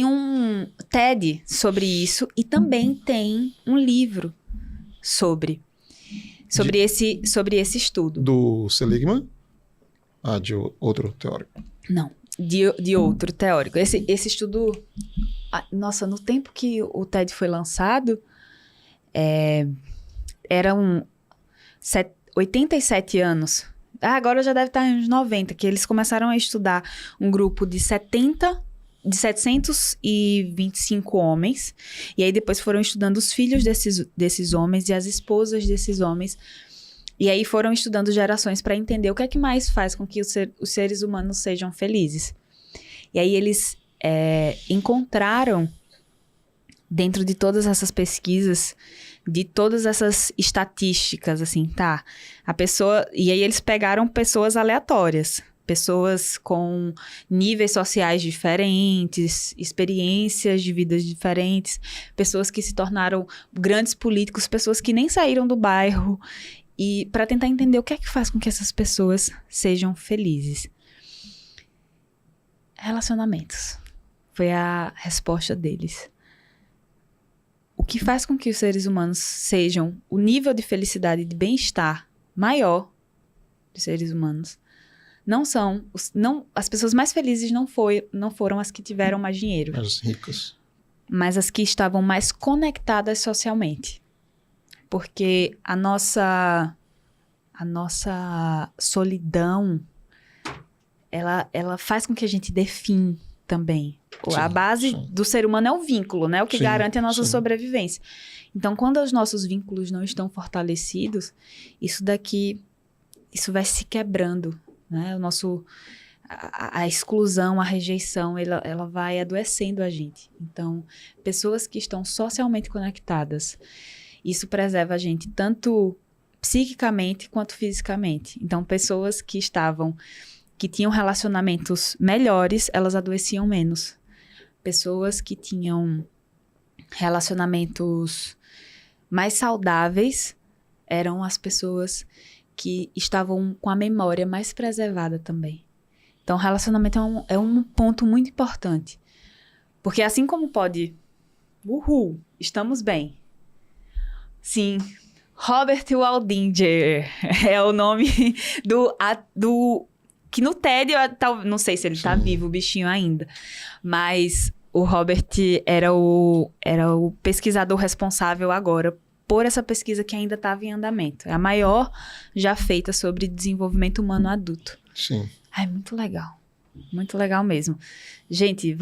um TED sobre isso e também tem um livro sobre esse estudo.
Do Seligman? De outro teórico.
Não. de outro teórico. Esse estudo... Nossa, no tempo que o TED foi lançado, eram 87 anos. Agora já deve estar uns 90, que eles começaram a estudar um grupo de 725 homens. E aí depois foram estudando os filhos desses homens e as esposas desses homens. E aí foram estudando gerações para entender o que é que mais faz com que os seres humanos sejam felizes. E aí eles encontraram, dentro de todas essas pesquisas, de todas essas estatísticas, assim, tá? A pessoa... E aí eles pegaram pessoas aleatórias, pessoas com níveis sociais diferentes, experiências de vidas diferentes, pessoas que se tornaram grandes políticos, pessoas que nem saíram do bairro, e para tentar entender o que é que faz com que essas pessoas sejam felizes. Relacionamentos. Foi a resposta deles. O que faz com que os seres humanos sejam o nível de felicidade e de bem-estar maior dos seres humanos não são... as pessoas mais felizes não foram as que tiveram mais dinheiro.
As ricas.
Mas as que estavam mais conectadas socialmente. Porque a nossa solidão, ela faz com que a gente define também. Sim, a base do ser humano é o vínculo, né? O que garante a nossa sobrevivência. Então, quando os nossos vínculos não estão fortalecidos, isso vai se quebrando, né? A exclusão, a rejeição, ela vai adoecendo a gente. Então, pessoas que estão socialmente conectadas, isso preserva a gente tanto psiquicamente quanto fisicamente. Então, pessoas que tinham relacionamentos melhores, elas adoeciam menos. Pessoas que tinham relacionamentos mais saudáveis eram as pessoas que estavam com a memória mais preservada também. Então, relacionamento é um ponto muito importante. Porque assim como pode... estamos bem. Sim, Robert Waldinger é o nome do que no TED, não sei se ele está vivo, o bichinho ainda, mas o Robert era o pesquisador responsável agora por essa pesquisa que ainda estava em andamento. É a maior já feita sobre desenvolvimento humano adulto.
Sim.
Muito legal. Muito legal mesmo. Gente,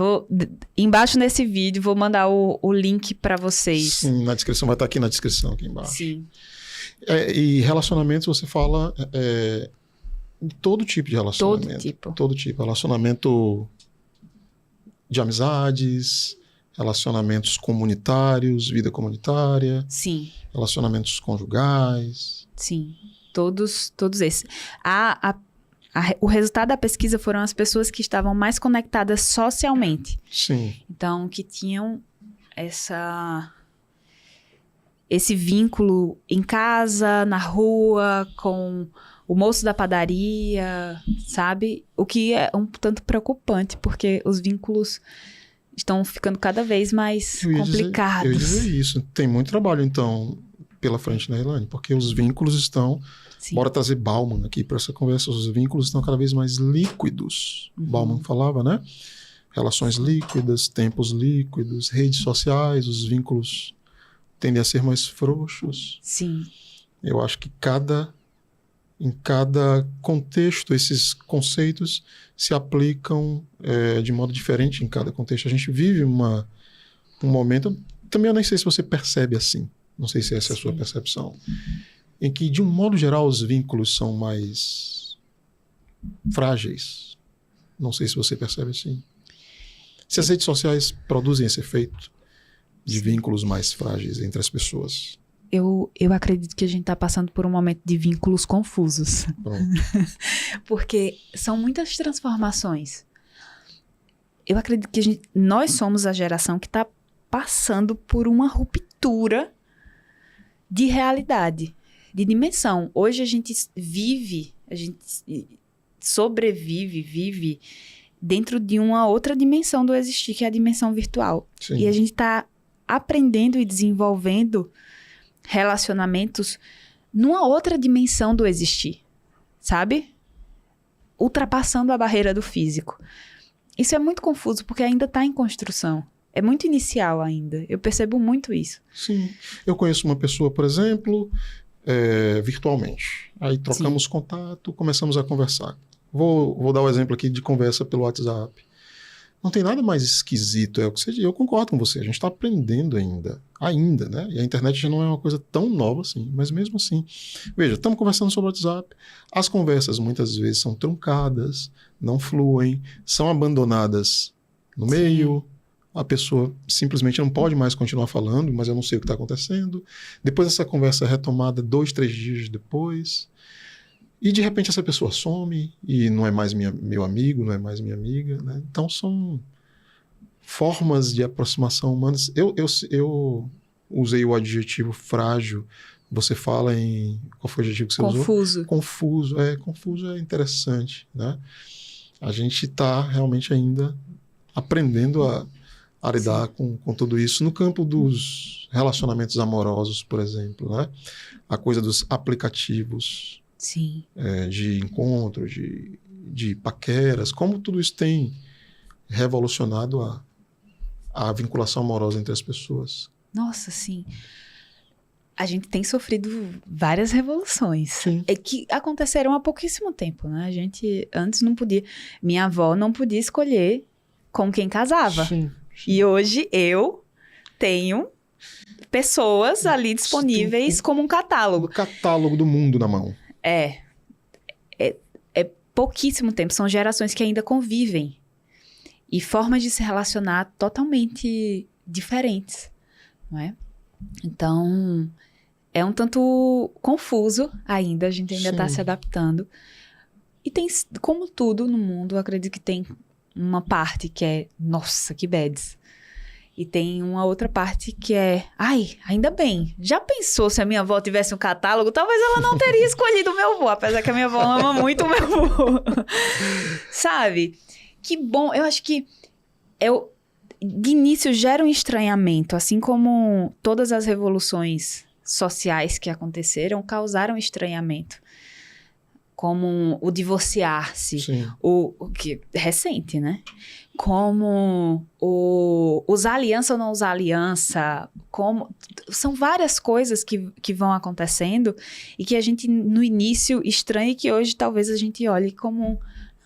embaixo nesse vídeo, vou mandar o link para vocês.
Sim, na descrição, vai estar aqui na descrição, aqui embaixo.
Sim.
E relacionamentos, você fala todo tipo de relacionamento. Todo tipo. Relacionamento de amizades, relacionamentos comunitários, vida comunitária.
Sim.
Relacionamentos conjugais.
Sim, todos esses. O resultado da pesquisa foram as pessoas que estavam mais conectadas socialmente.
Sim.
Então, que tinham esse vínculo em casa, na rua, com o moço da padaria, sabe? O que é um tanto preocupante, porque os vínculos estão ficando cada vez mais complicados.
Eu ia dizer isso. Tem muito trabalho, então, pela frente, né, Elaine? Porque os vínculos estão... Sim. Bora trazer Bauman aqui para essa conversa. Os vínculos estão cada vez mais líquidos. Bauman falava, né? Relações líquidas, tempos líquidos, redes sociais, os vínculos tendem a ser mais frouxos.
Sim.
Eu acho que em cada contexto, esses conceitos se aplicam de modo diferente em cada contexto. A gente vive um momento... Também eu nem sei se você percebe assim. Não sei se essa é a sua percepção. Em que, de um modo geral, os vínculos são mais frágeis. Não sei se você percebe assim. Se as redes sociais produzem esse efeito de vínculos mais frágeis entre as pessoas.
Eu acredito que a gente está passando por um momento de vínculos confusos. Porque são muitas transformações. Eu acredito que nós somos a geração que está passando por uma ruptura de realidade, de dimensão. Hoje a gente vive dentro de uma outra dimensão do existir, que é a dimensão virtual. Sim. E a gente está aprendendo e desenvolvendo relacionamentos numa outra dimensão do existir, sabe? Ultrapassando a barreira do físico. isso é muito confuso, porque ainda está em construção. É muito inicial ainda. Eu percebo muito isso.
Sim. Eu conheço uma pessoa, por exemplo, virtualmente. Aí trocamos contato, começamos a conversar. Vou dar o exemplo aqui de conversa pelo WhatsApp. Não tem nada mais esquisito, é o que você diz. Eu concordo com você, a gente está aprendendo ainda, né? E a internet já não é uma coisa tão nova assim, mas mesmo assim. Veja, estamos conversando sobre o WhatsApp, as conversas muitas vezes são truncadas, não fluem, são abandonadas no meio, a pessoa simplesmente não pode mais continuar falando, mas eu não sei o que está acontecendo. Depois essa conversa é retomada 2, 3 dias depois, e de repente essa pessoa some e não é mais meu amigo, não é mais minha amiga, né? Então são formas de aproximação humanas. Eu usei o adjetivo frágil. Você fala em... Qual foi o adjetivo que você usou? Confuso. Confuso é interessante, né? A gente está realmente ainda aprendendo a lidar com tudo isso no campo dos relacionamentos amorosos, por exemplo, né? A coisa dos aplicativos...
Sim.
De encontro, de paqueras, como tudo isso tem revolucionado a vinculação amorosa entre as pessoas.
Nossa, sim. A gente tem sofrido várias revoluções.
Sim.
Que aconteceram há pouquíssimo tempo, né? A gente antes não podia... Minha avó não podia escolher com quem casava.
Sim.
E hoje eu tenho pessoas ali disponíveis como um catálogo.
O catálogo do mundo na mão.
É pouquíssimo tempo. São gerações que ainda convivem. E formas de se relacionar totalmente diferentes, não é? Então, é um tanto confuso ainda. A gente ainda está se adaptando. E tem, como tudo no mundo, eu acredito que tem uma parte que é, nossa, que bads. E tem uma outra parte que é, ainda bem. Já pensou se a minha avó tivesse um catálogo? Talvez ela não teria escolhido o meu avô, apesar que a minha avó ama muito o meu avô. Sabe? Que bom. Eu acho que de início gera um estranhamento, assim como todas as revoluções sociais que aconteceram causaram estranhamento. Como o divorciar-se, o que é recente, né? Como usar aliança ou não usar aliança, são várias coisas que vão acontecendo e que a gente, no início, estranha e que hoje talvez a gente olhe como...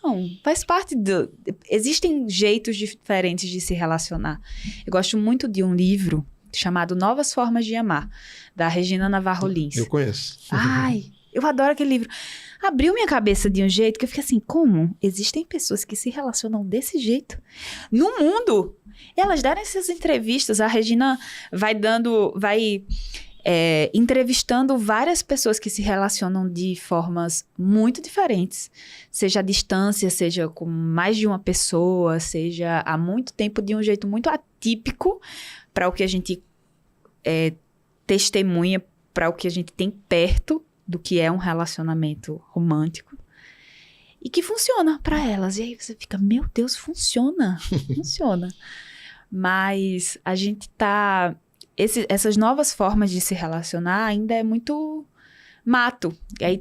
Não, faz parte existem jeitos diferentes de se relacionar. Eu gosto muito de um livro chamado Novas Formas de Amar, da Regina Navarro Lins.
Eu conheço.
Eu adoro aquele livro. Abriu minha cabeça de um jeito que eu fiquei assim, como existem pessoas que se relacionam desse jeito no mundo? Elas deram essas entrevistas, a Regina vai entrevistando várias pessoas que se relacionam de formas muito diferentes, seja à distância, seja com mais de uma pessoa, seja há muito tempo, de um jeito muito atípico para o que a gente testemunha, para o que a gente tem perto do que é um relacionamento romântico e que funciona para elas. E aí você fica, meu Deus, funciona. Mas a gente tá... essas novas formas de se relacionar ainda é muito mato. E aí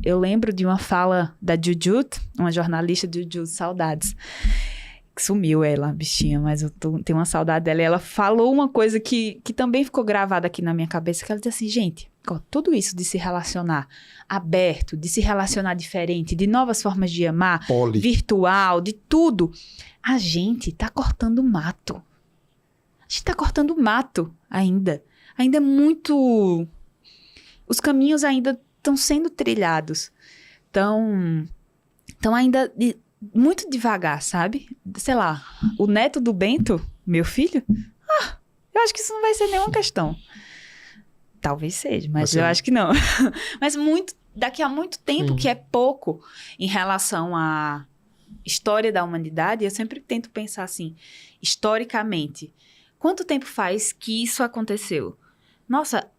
eu lembro de uma fala da Jujut, uma jornalista de Jujut, saudades, que sumiu ela, bichinha, mas eu tenho uma saudade dela. E ela falou uma coisa que também ficou gravada aqui na minha cabeça, que ela disse assim, gente, tudo isso de se relacionar aberto, de se relacionar diferente, de novas formas de amar, virtual, de tudo, a gente tá cortando mato. A gente tá cortando mato ainda. Ainda é muito... Os caminhos ainda estão sendo trilhados. Então ainda muito devagar, sabe? Sei lá, o neto do Bento, meu filho, eu acho que isso não vai ser nenhuma questão. Talvez seja, mas eu acho que não. Mas daqui a muito tempo, que é pouco em relação à história da humanidade, eu sempre tento pensar assim, historicamente, quanto tempo faz que isso aconteceu? Nossa,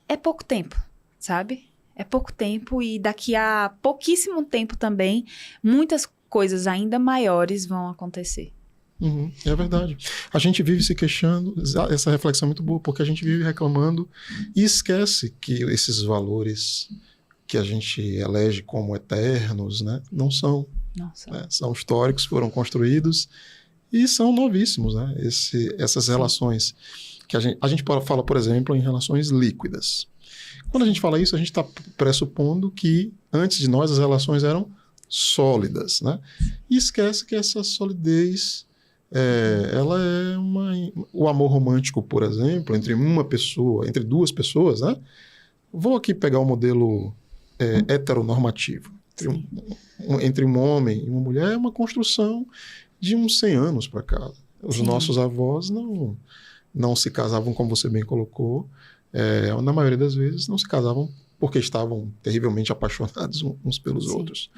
é pouco tempo, sabe? É pouco tempo e daqui a pouquíssimo tempo também, muitas coisas ainda maiores vão acontecer.
É verdade. A gente vive se queixando, essa reflexão é muito boa, porque a gente vive reclamando e esquece que esses valores que a gente elege como eternos, né, não são.
Nossa.
Né? São históricos, foram construídos e são novíssimos, né? Essas relações que a gente fala, por exemplo, em relações líquidas. Quando a gente fala isso, a gente está pressupondo que antes de nós as relações eram sólidas, né? E esquece que essa solidez, ela é o amor romântico, por exemplo, entre duas pessoas, né? Vou aqui pegar o modelo heteronormativo. Entre um homem e uma mulher é uma construção de uns 100 anos para cá. Os nossos avós não se casavam, como você bem colocou, na maioria das vezes não se casavam porque estavam terrivelmente apaixonados uns pelos outros.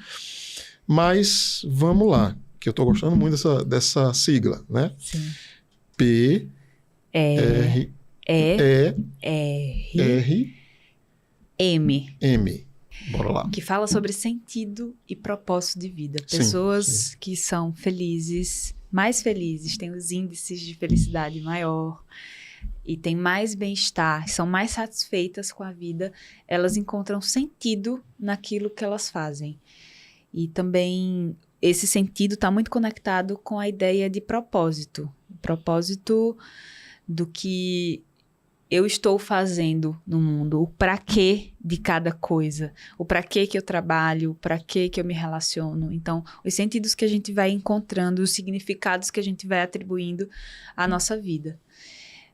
Mas vamos lá, que eu estou gostando muito dessa sigla, né?
Sim.
P, R, M. Bora lá.
Que fala sobre sentido e propósito de vida. Pessoas que são felizes, mais felizes, têm os índices de felicidade maior e têm mais bem-estar, são mais satisfeitas com a vida, elas encontram sentido naquilo que elas fazem. E também esse sentido está muito conectado com a ideia de propósito. Propósito do que eu estou fazendo no mundo, o para quê de cada coisa, o para quê que eu trabalho, o para quê que eu me relaciono. Então, os sentidos que a gente vai encontrando, os significados que a gente vai atribuindo à nossa vida.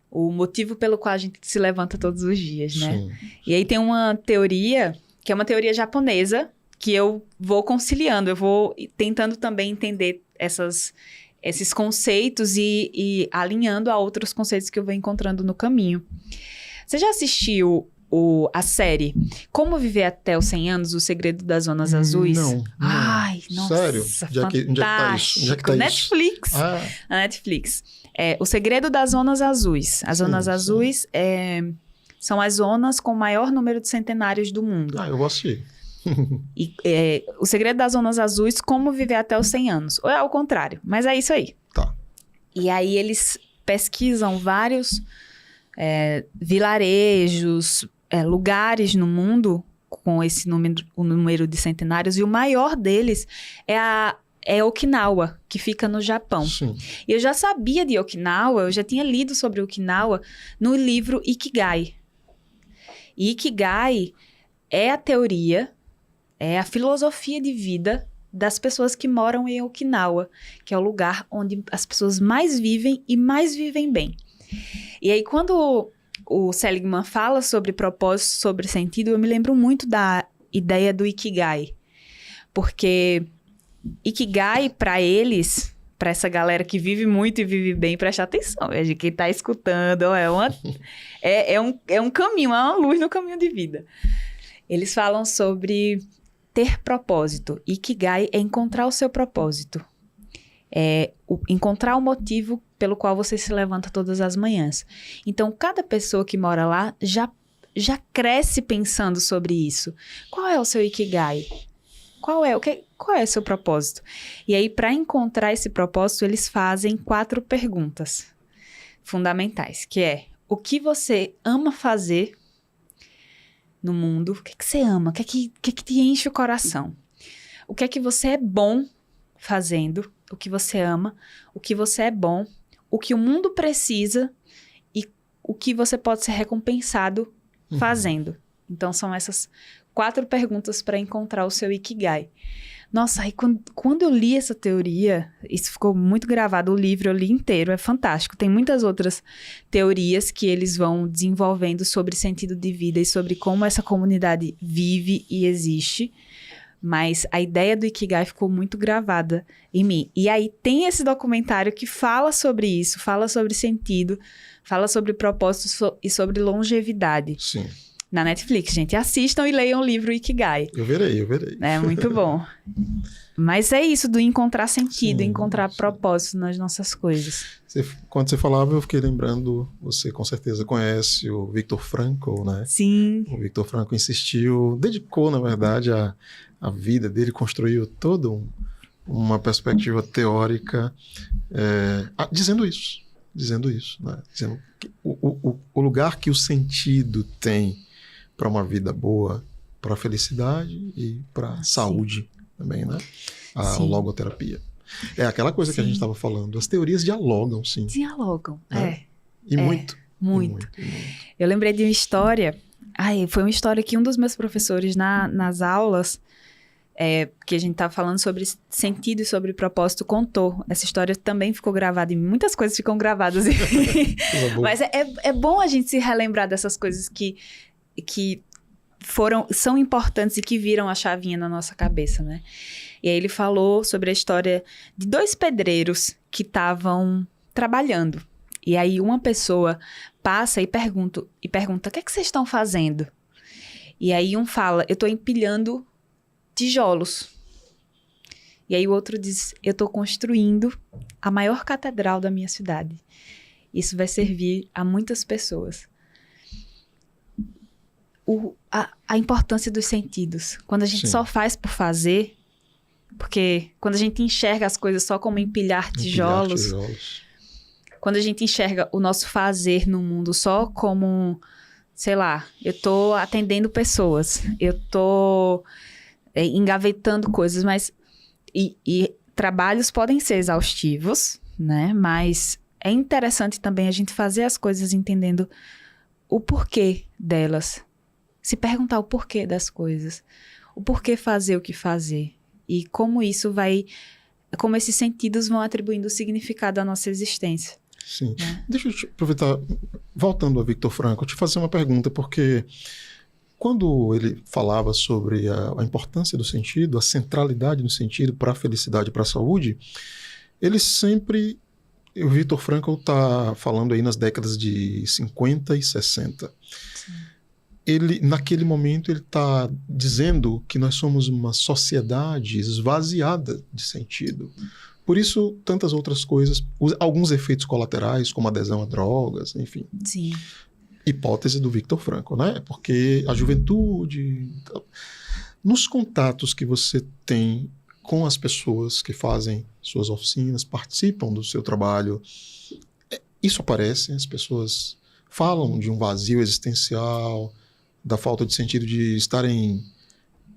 O motivo pelo qual a gente se levanta todos os dias, né?
Sim.
E aí tem uma teoria, que é uma teoria japonesa, que eu vou conciliando, eu vou tentando também entender esses conceitos e alinhando a outros conceitos que eu vou encontrando no caminho. Você já assistiu a série Como Viver Até os 100 Anos, O Segredo das Zonas Azuis?
Não.
Ai, nossa,
sério?
fantástico.
Onde é que tá isso? Onde é que tá
Netflix.
Isso?
Na Netflix. O Segredo das Zonas Azuis. As Zonas Azuis são as zonas com o maior número de centenários do mundo.
Eu vou assistir.
E, o Segredo das Zonas Azuis, Como Viver Até os 100 Anos. Ou é ao contrário, mas é isso aí.
Tá.
E aí eles pesquisam vários vilarejos, lugares no mundo com esse número de centenários. E o maior deles é Okinawa, que fica no Japão.
Sim.
E eu já sabia de Okinawa, eu já tinha lido sobre Okinawa no livro Ikigai. E Ikigai é a teoria, é a filosofia de vida das pessoas que moram em Okinawa, que é o lugar onde as pessoas mais vivem e mais vivem bem. E aí, quando o Seligman fala sobre propósito, sobre sentido, eu me lembro muito da ideia do Ikigai. Porque Ikigai, para eles, para essa galera que vive muito e vive bem, presta atenção, de quem está escutando, é um caminho, é uma luz no caminho de vida. Eles falam sobre ter propósito. Ikigai é encontrar o seu propósito. Encontrar o motivo pelo qual você se levanta todas as manhãs. Então, cada pessoa que mora lá já cresce pensando sobre isso. Qual é o seu Ikigai? Qual é o seu propósito? E aí, para encontrar esse propósito, eles fazem 4 perguntas fundamentais, que é: o que você ama fazer no mundo? O que você ama? O que te enche o coração? O que é que você é bom fazendo? O que você ama? O que você é bom? O que o mundo precisa? E o que você pode ser recompensado fazendo? Então, são essas 4 perguntas para encontrar o seu Ikigai. Nossa, aí quando eu li essa teoria, isso ficou muito gravado, o livro eu li inteiro, é fantástico. Tem muitas outras teorias que eles vão desenvolvendo sobre sentido de vida e sobre como essa comunidade vive e existe. Mas a ideia do Ikigai ficou muito gravada em mim. E aí tem esse documentário que fala sobre isso, fala sobre sentido, fala sobre propósito e sobre longevidade.
Sim.
Na Netflix, gente. Assistam e leiam o livro Ikigai.
Eu verei.
É muito bom. Mas é isso, do encontrar sentido,
Sim,
encontrar propósito nas nossas coisas.
Quando você falava, eu fiquei lembrando, você com certeza conhece o Viktor Frankl, né?
Sim.
O Viktor Frankl dedicou, na verdade, a vida dele, construiu toda uma perspectiva teórica dizendo isso, né? Dizendo que o lugar que o sentido tem para uma vida boa, para a felicidade e para a saúde, também, né? A
Sim.
logoterapia. É aquela coisa que a
Sim.
gente estava falando. As teorias dialogam, sim.
Dialogam,
É. E muito.
muito.
E muito.
Eu lembrei de uma história. Foi uma história que um dos meus professores nas aulas, que a gente estava falando sobre sentido e sobre propósito, contou. Essa história também ficou gravada em mim. Muitas coisas ficam gravadas em mim.
Coisa boa.
Mas é bom a gente se relembrar dessas coisas que são importantes e que viram a chavinha na nossa cabeça, né? E aí ele falou sobre a história de 2 pedreiros que estavam trabalhando. E aí uma pessoa passa e pergunta, o que é que vocês estão fazendo? E aí um fala, eu estou empilhando tijolos. E aí o outro diz, eu estou construindo a maior catedral da minha cidade. Isso vai servir a muitas pessoas. A importância dos sentidos. Quando a gente
Sim.
só faz por fazer, porque quando a gente enxerga as coisas só como empilhar tijolos, quando a gente enxerga o nosso fazer no mundo só como, sei lá, eu tô atendendo pessoas, eu tô engavetando coisas, mas e trabalhos podem ser exaustivos, né? Mas é interessante também a gente fazer as coisas entendendo o porquê delas. Se perguntar o porquê das coisas. O porquê fazer o que fazer. E como isso como esses sentidos vão atribuindo significado à nossa existência.
Sim. Deixa eu te aproveitar, voltando a Viktor Frankl, te fazer uma pergunta, porque quando ele falava sobre a importância do sentido, a centralidade do sentido para a felicidade e para a saúde, ele sempre... O Viktor Frankl está falando aí nas décadas de 50 e 60.
Sim.
Naquele momento, ele está dizendo que nós somos uma sociedade esvaziada de sentido. Por isso, tantas outras coisas, alguns efeitos colaterais, como adesão a drogas, enfim.
Sim.
Hipótese do Viktor Frankl, né? Porque a juventude... Nos contatos que você tem com as pessoas que fazem suas oficinas, participam do seu trabalho, isso aparece, as pessoas falam de um vazio existencial, da falta de sentido de estarem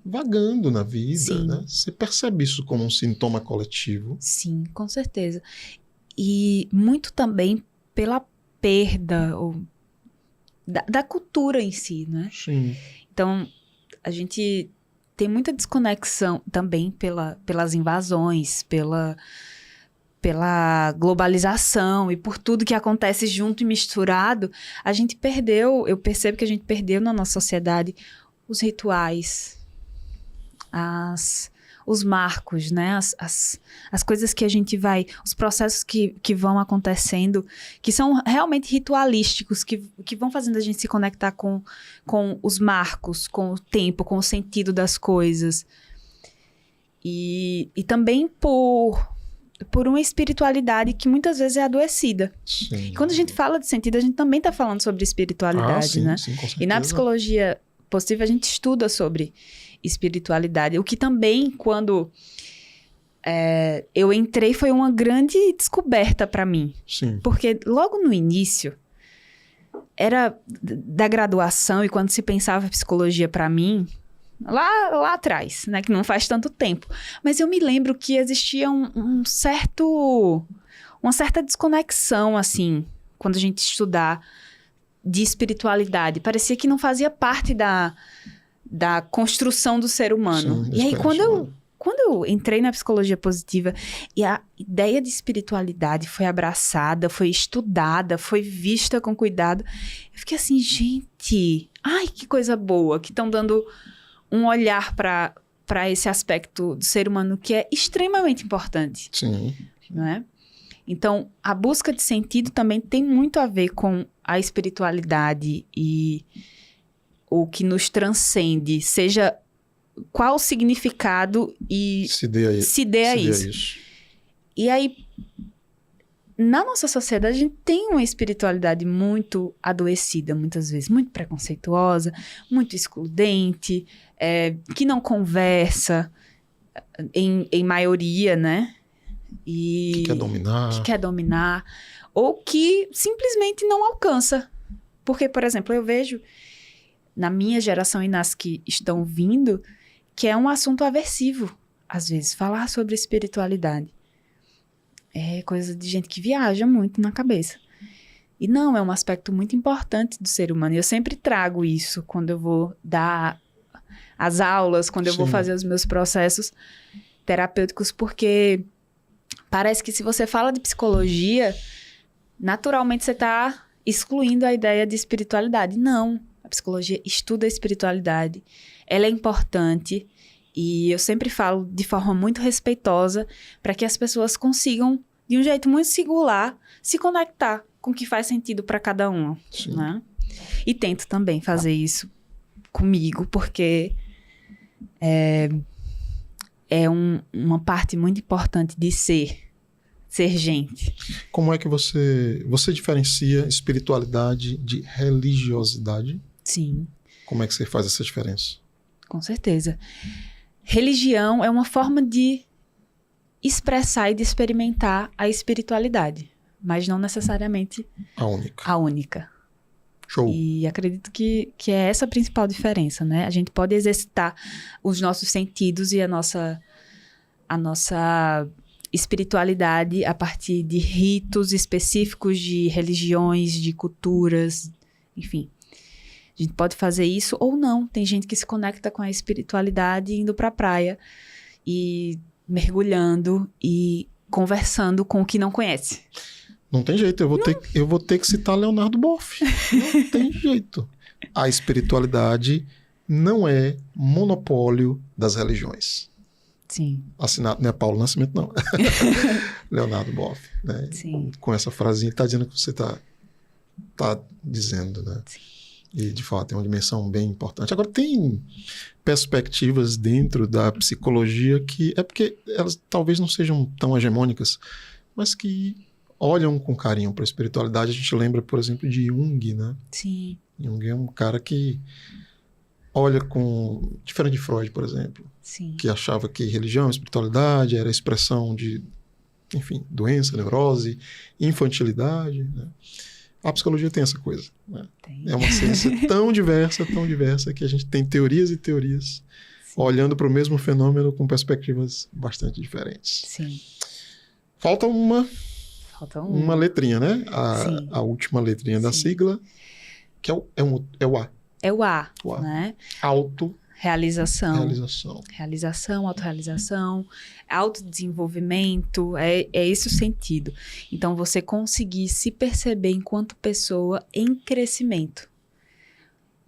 vagando na vida,
Sim.
né? Você percebe isso como um sintoma coletivo?
Sim, com certeza. E muito também pela perda da cultura em si, né?
Sim.
Então, a gente tem muita desconexão também pelas invasões, pela globalização e por tudo que acontece junto e misturado. A gente perdeu, eu percebo que a gente perdeu na nossa sociedade os rituais, os marcos, né? As coisas que a gente vai... Os processos que vão acontecendo, que são realmente ritualísticos, que vão fazendo a gente se conectar com os marcos, com o tempo, com o sentido das coisas. E também por uma espiritualidade que muitas vezes é adoecida.
Sim.
E quando a gente fala de sentido, a gente também está falando sobre espiritualidade,
sim,
né?
Sim, com certeza.
E na psicologia positiva a gente estuda sobre espiritualidade. O que também, quando eu entrei, foi uma grande descoberta para mim.
Sim.
Porque logo no início, era da graduação, e quando se pensava em psicologia para mim, lá atrás, né, que não faz tanto tempo, mas eu me lembro que existia uma certa desconexão, assim, quando a gente estudar de espiritualidade. Parecia que não fazia parte da construção do ser humano.
Sim,
e aí, quando eu entrei na psicologia positiva e a ideia de espiritualidade foi abraçada, foi estudada, foi vista com cuidado, eu fiquei assim, gente, ai, que coisa boa, que estão dando um olhar para esse aspecto do ser humano que é extremamente importante.
Sim.
Não é? Então, a busca de sentido também tem muito a ver com a espiritualidade e o que nos transcende, seja qual o significado e se dê a isso. E aí, na nossa sociedade, a gente tem uma espiritualidade muito adoecida, muitas vezes, muito preconceituosa, muito excludente, que não conversa em maioria, né?
Que quer dominar.
Ou que simplesmente não alcança. Porque, por exemplo, eu vejo na minha geração e nas que estão vindo, que é um assunto aversivo às vezes, falar sobre espiritualidade é coisa de gente que viaja muito na cabeça. E não, é um aspecto muito importante do ser humano. E eu sempre trago isso quando eu vou dar as aulas, quando eu vou fazer os meus processos terapêuticos, porque parece que se você fala de psicologia, naturalmente você está excluindo a ideia de espiritualidade. Não, a psicologia estuda a espiritualidade, ela é importante e eu sempre falo de forma muito respeitosa para que as pessoas consigam, de um jeito muito singular, se conectar com o que faz sentido para cada um, né? E tento também fazer isso comigo, porque é uma parte muito importante de ser gente.
Como é que você diferencia espiritualidade de religiosidade?
Sim.
Como é que você faz essa diferença?
Com certeza. Religião é uma forma de expressar e de experimentar a espiritualidade, mas não necessariamente a única.
Show.
E acredito que é essa a principal diferença, né? A gente pode exercitar os nossos sentidos e a nossa espiritualidade a partir de ritos específicos de religiões, de culturas, enfim. A gente pode fazer isso ou não. Tem gente que se conecta com a espiritualidade indo para a praia e mergulhando e conversando com o que não conhece.
Não tem jeito, eu vou ter que citar Leonardo Boff. Não tem jeito. A espiritualidade não é monopólio das religiões.
Sim.
Assinado, não é Paulo Nascimento, não. Leonardo Boff. Né?
Sim.
Com essa frasinha, está dizendo o que você está dizendo, né?
Sim.
E, de fato, é uma dimensão bem importante. Agora, tem perspectivas dentro da psicologia que... É porque elas talvez não sejam tão hegemônicas, mas que olham com carinho para a espiritualidade. A gente lembra, por exemplo, de Jung, né?
Sim.
Jung é um cara que olha com... Diferente de Freud, por exemplo.
Sim.
Que achava que religião, espiritualidade era expressão de, enfim, doença, neurose, infantilidade, né? A psicologia tem essa coisa, né? É uma ciência tão diversa, que a gente tem teorias e teorias, sim, olhando para o mesmo fenômeno com perspectivas bastante diferentes.
Sim.
Falta uma letrinha, né? A última letrinha da sigla, que é o A.
É o A, né?
Realização,
autorrealização, autodesenvolvimento, é esse o sentido. Então, você conseguir se perceber enquanto pessoa em crescimento.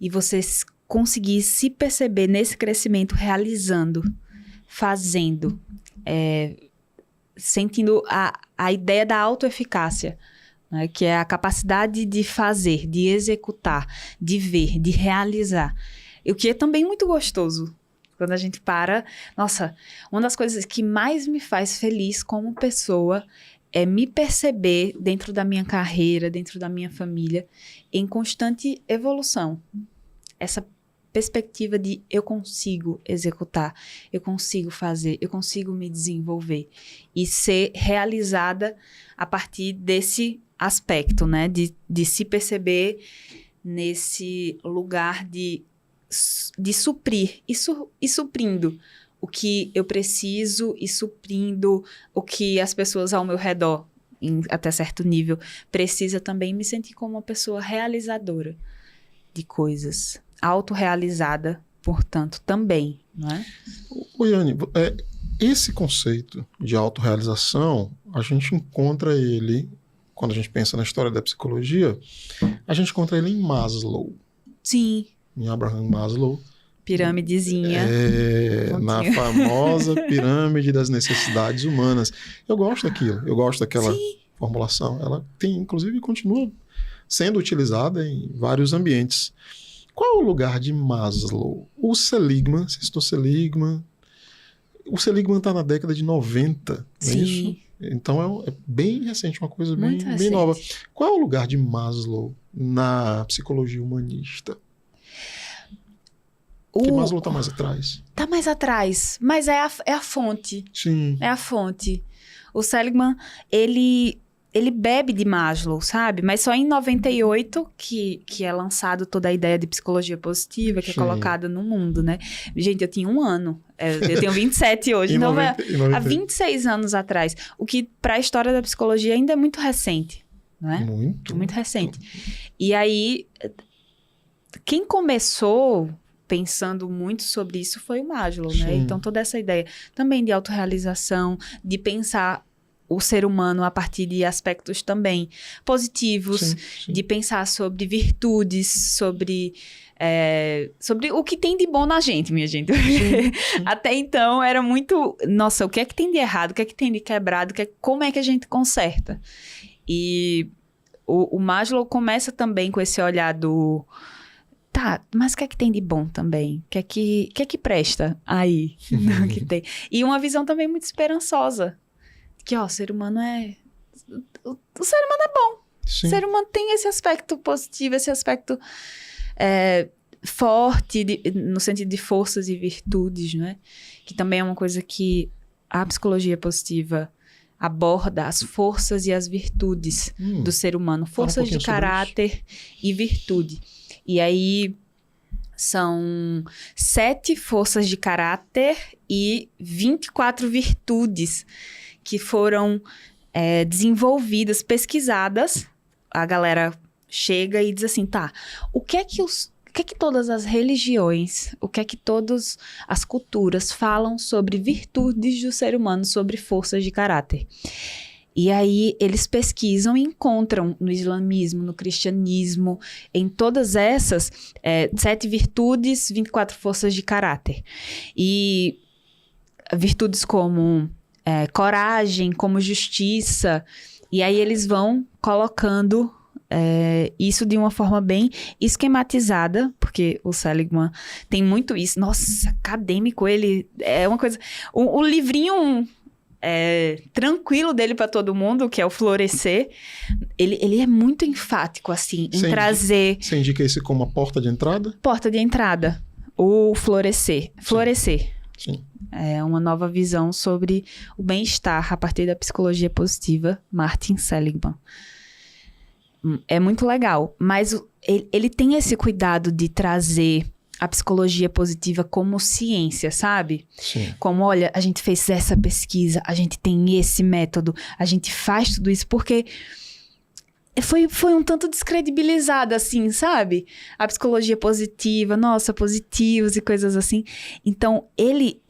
E você conseguir se perceber nesse crescimento realizando, fazendo, sentindo a ideia da autoeficácia, né? Que é a capacidade de fazer, de executar, de ver, de realizar. O que é também muito gostoso, quando a gente para... Nossa, uma das coisas que mais me faz feliz como pessoa é me perceber dentro da minha carreira, dentro da minha família, em constante evolução. Essa perspectiva de eu consigo executar, eu consigo fazer, eu consigo me desenvolver e ser realizada a partir desse aspecto, né? De se perceber nesse lugar de suprir e suprindo o que eu preciso e suprindo o que as pessoas ao meu redor, até certo nível, precisa também me sentir como uma pessoa realizadora de coisas, autorrealizada, portanto, também, não é?
Yane, esse conceito de autorrealização, a gente encontra ele, quando a gente pensa na história da psicologia, a gente encontra ele em Maslow.
Sim.
Em Abraham Maslow.
Pirâmidezinha.
Na famosa pirâmide das necessidades humanas. Eu gosto daquilo, eu gosto daquela formulação. Ela tem, inclusive, continua sendo utilizada em vários ambientes. Qual é o lugar de Maslow? O Seligman, citou Seligman. O Seligman está na década de 90, não é isso? Então é bem recente, uma coisa bem nova. Qual é o lugar de Maslow na psicologia humanista? Porque Maslow está mais atrás.
Está mais atrás, mas é a fonte.
Sim.
É a fonte. O Seligman, ele ele bebe de Maslow, sabe? Mas só em 98 que é lançado toda a ideia de psicologia positiva, que é colocada no mundo, né? Gente, eu tinha 1 ano. Eu tenho 27 hoje. Então, há 26 anos atrás. O que, para a história da psicologia, ainda é muito recente, não é? Muito recente. E aí, quem começou pensando muito sobre isso foi o Maslow, né? Então, toda essa ideia também de autorrealização, de pensar o ser humano a partir de aspectos também positivos, de pensar sobre virtudes, sobre o que tem de bom na gente, minha gente. Até então era muito, nossa, o que é que tem de errado, o que é que tem de quebrado, como é que a gente conserta? E o Maslow começa também com esse olhar do... Tá, mas o que é que tem de bom também? O que é que presta aí? Que tem? E uma visão também muito esperançosa. Que, o ser humano o ser humano é bom. Sim. O ser humano tem esse aspecto positivo, esse aspecto forte, no sentido de forças e virtudes, né? Que também é uma coisa que a psicologia positiva aborda, as forças e as virtudes do ser humano. Forças de caráter e virtude. E aí, são 7 forças de caráter e 24 virtudes que foram desenvolvidas, pesquisadas. A galera chega e diz assim, tá, o que é que todas as religiões, o que é que todas as culturas falam sobre virtudes do ser humano, sobre forças de caráter? E aí eles pesquisam e encontram no islamismo, no cristianismo, em todas essas 7 virtudes, 24 forças de caráter. E virtudes como coragem, como justiça. E aí eles vão colocando isso de uma forma bem esquematizada, porque o Seligman tem muito isso. Nossa, acadêmico, ele é uma coisa... O livrinho tranquilo dele para todo mundo, que é o Florescer, ele é muito enfático, assim, em trazer...
Você indica esse como a porta de entrada?
Porta de entrada. O Florescer. Florescer.
Sim.
É uma nova visão sobre o bem-estar a partir da psicologia positiva, Martin Seligman. É muito legal, mas ele tem esse cuidado de trazer a psicologia positiva como ciência, sabe?
Sim.
Como, olha, a gente fez essa pesquisa, a gente tem esse método, a gente faz tudo isso porque foi um tanto descredibilizada, assim, sabe? A psicologia positiva, nossa, positivos e coisas assim. Então, ele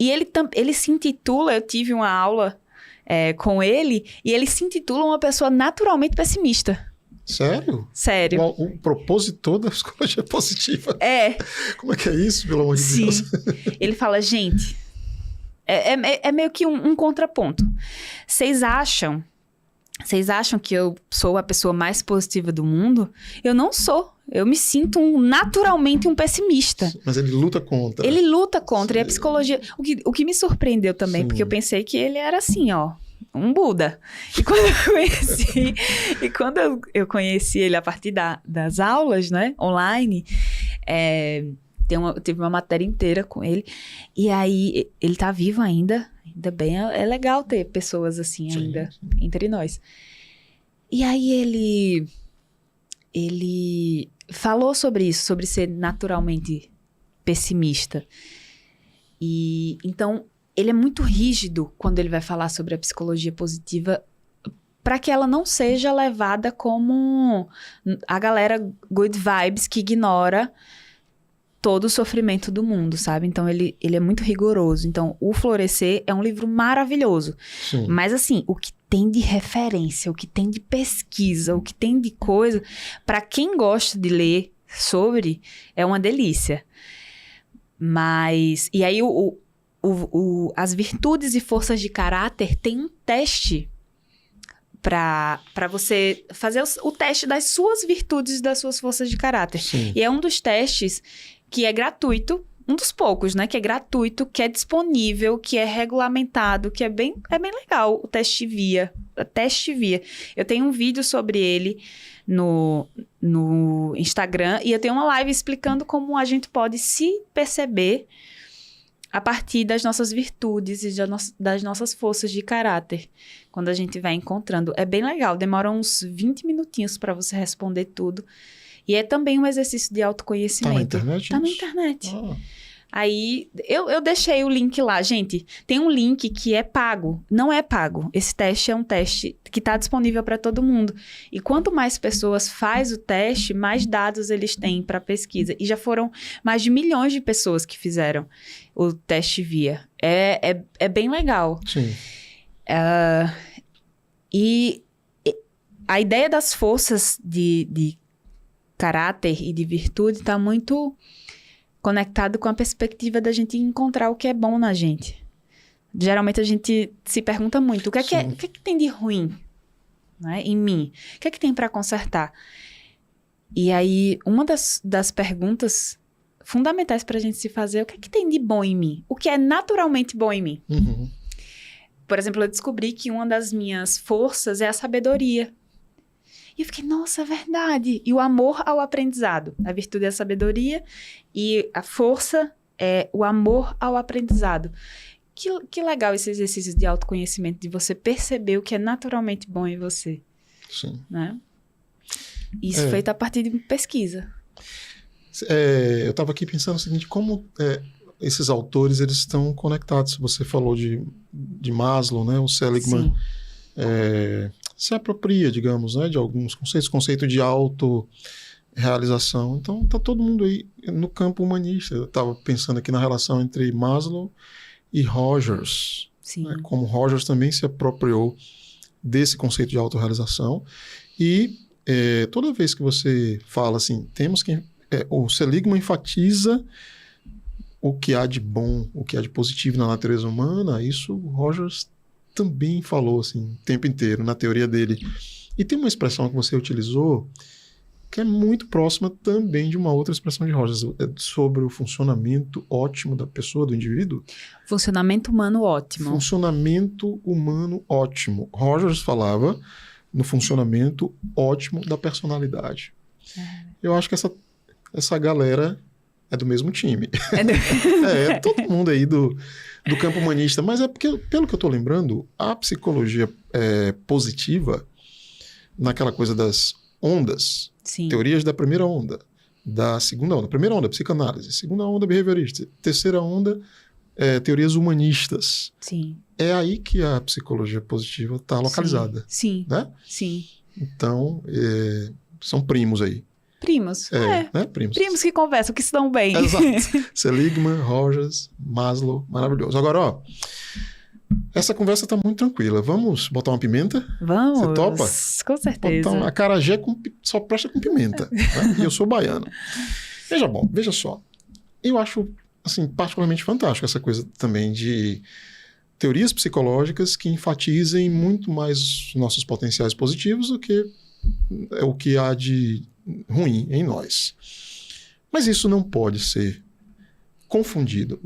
se intitula, eu tive uma aula com ele, e ele se intitula uma pessoa naturalmente pessimista.
Sério?
Sério.
O propositor da psicologia positiva. Como é que é isso, pelo amor de Deus?
Sim. Ele fala, gente, é meio que um contraponto. Vocês acham que eu sou a pessoa mais positiva do mundo? Eu não sou. Eu me sinto naturalmente um pessimista.
Mas ele luta contra.
Ele luta contra. Sim. E a psicologia... O que me surpreendeu também, Sim. porque eu pensei que ele era assim, um Buda. E quando eu conheci ele a partir das aulas, né, online, teve uma matéria inteira com ele. E aí, ele tá vivo ainda. Ainda bem, é legal ter pessoas assim ainda entre nós. E aí ele falou sobre isso, sobre ser naturalmente pessimista. E então ele é muito rígido quando ele vai falar sobre a psicologia positiva, para que ela não seja levada como a galera good vibes que ignora todo o sofrimento do mundo, sabe? Então, ele é muito rigoroso. Então, O Florescer é um livro maravilhoso.
Sim.
Mas, assim, o que tem de referência, o que tem de pesquisa, o que tem de coisa, para quem gosta de ler sobre, é uma delícia. Mas... E aí, as virtudes e forças de caráter tem um teste para você fazer o teste das suas virtudes e das suas forças de caráter.
Sim.
E é um dos testes que é gratuito, um dos poucos, né? Que é gratuito, que é disponível, que é regulamentado, que é bem legal, o teste VIA. Eu tenho um vídeo sobre ele no Instagram e eu tenho uma live explicando como a gente pode se perceber a partir das nossas virtudes e das nossas forças de caráter, quando a gente vai encontrando. É bem legal, demora uns 20 minutinhos para você responder tudo. E é também um exercício de autoconhecimento.
Tá na internet?
Tá na internet. Aí, eu deixei o link lá. Gente, tem um link que é pago. Não é pago. Esse teste é um teste que está disponível para todo mundo. E quanto mais pessoas faz o teste, mais dados eles têm para pesquisa. E já foram mais de milhões de pessoas que fizeram o teste VIA. É bem legal.
Sim.
E a ideia das forças de caráter e de virtude está muito conectado com a perspectiva da gente encontrar o que é bom na gente. Geralmente a gente se pergunta muito, o que é que tem de ruim, né, em mim? O que é que tem para consertar? E aí, uma das perguntas fundamentais para a gente se fazer é o que é que tem de bom em mim? O que é naturalmente bom em mim?
Uhum.
Por exemplo, eu descobri que uma das minhas forças é a sabedoria. E eu fiquei, nossa, é verdade. E o amor ao aprendizado. A virtude é a sabedoria e a força é o amor ao aprendizado. Que legal esse exercício de autoconhecimento, de você perceber o que é naturalmente bom em você.
Sim.
Né? Isso feito a partir de pesquisa.
Eu estava aqui pensando o seguinte, como esses autores eles estão conectados. Você falou de Maslow, né? O Seligman se apropria, digamos, né, de alguns conceitos, conceito de autorrealização. Então, está todo mundo aí no campo humanista. Eu estava pensando aqui na relação entre Maslow e Rogers.
Sim.
Né, como Rogers também se apropriou desse conceito de autorrealização. E toda vez que você fala assim, temos que... o Seligman enfatiza o que há de bom, o que há de positivo na natureza humana. Isso o Rogers também falou assim, o tempo inteiro, na teoria dele. E tem uma expressão que você utilizou que é muito próxima também de uma outra expressão de Rogers, sobre o funcionamento ótimo da pessoa, do indivíduo.
Funcionamento humano ótimo.
Funcionamento humano ótimo. Rogers falava no funcionamento ótimo da personalidade. Eu acho que essa galera é do mesmo time. Todo mundo aí do campo humanista. Mas é porque, pelo que eu estou lembrando, a psicologia positiva, naquela coisa das ondas,
Sim.
Teorias da primeira onda, da segunda onda. Primeira onda, psicanálise. Segunda onda, behaviorista. Terceira onda, teorias humanistas.
Sim.
É aí que a psicologia positiva está localizada.
Sim.
Né?
Sim.
Então, são primos aí.
Primos.
Né? Primos.
Primos que conversam, que se dão bem.
Exato. Seligman, Rogers, Maslow, maravilhoso. Agora, essa conversa tá muito tranquila. Vamos botar uma pimenta?
Vamos.
Você topa?
Com certeza.
Botar acarajé só presta com pimenta. Né? E eu sou baiano. Veja só. Eu acho, assim, particularmente fantástico essa coisa também de teorias psicológicas que enfatizem muito mais nossos potenciais positivos do que o que há de ruim em nós. Mas isso não pode ser confundido.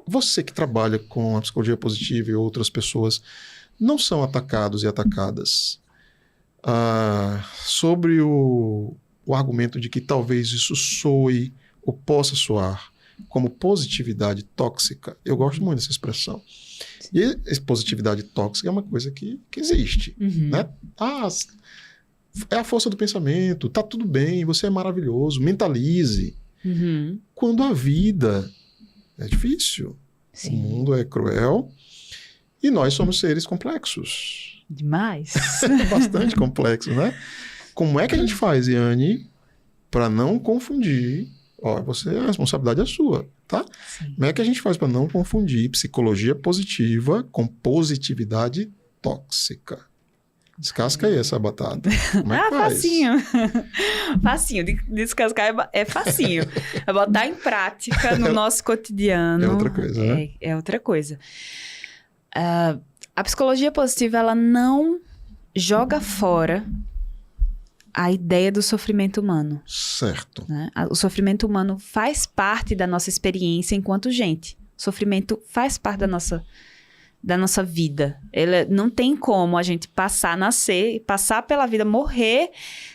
Você que trabalha com a psicologia positiva e outras pessoas não são atacados e atacadas sobre o argumento de que talvez isso soe ou possa soar como positividade tóxica. Eu gosto muito dessa expressão. E positividade tóxica é uma coisa que existe.
Uhum.
Né? É a força do pensamento, tá tudo bem, você é maravilhoso, mentalize.
Uhum.
Quando a vida é difícil,
Sim.
O mundo é cruel e nós somos seres complexos.
Demais.
Bastante complexos, né? Como é que a gente faz, Yane, para não confundir? A responsabilidade é sua, tá?
Sim.
Como é que a gente faz para não confundir psicologia positiva com positividade tóxica? Descasca aí essa batata. Como é que faz?
Facinho. Facinho. Descascar é facinho. É botar em prática no nosso cotidiano.
É outra coisa, né?
É outra coisa. A psicologia positiva, ela não joga fora a ideia do sofrimento humano.
Certo.
Né? O sofrimento humano faz parte da nossa experiência enquanto gente. O sofrimento faz parte da nossa vida. Não tem como a gente nascer, passar pela vida, morrer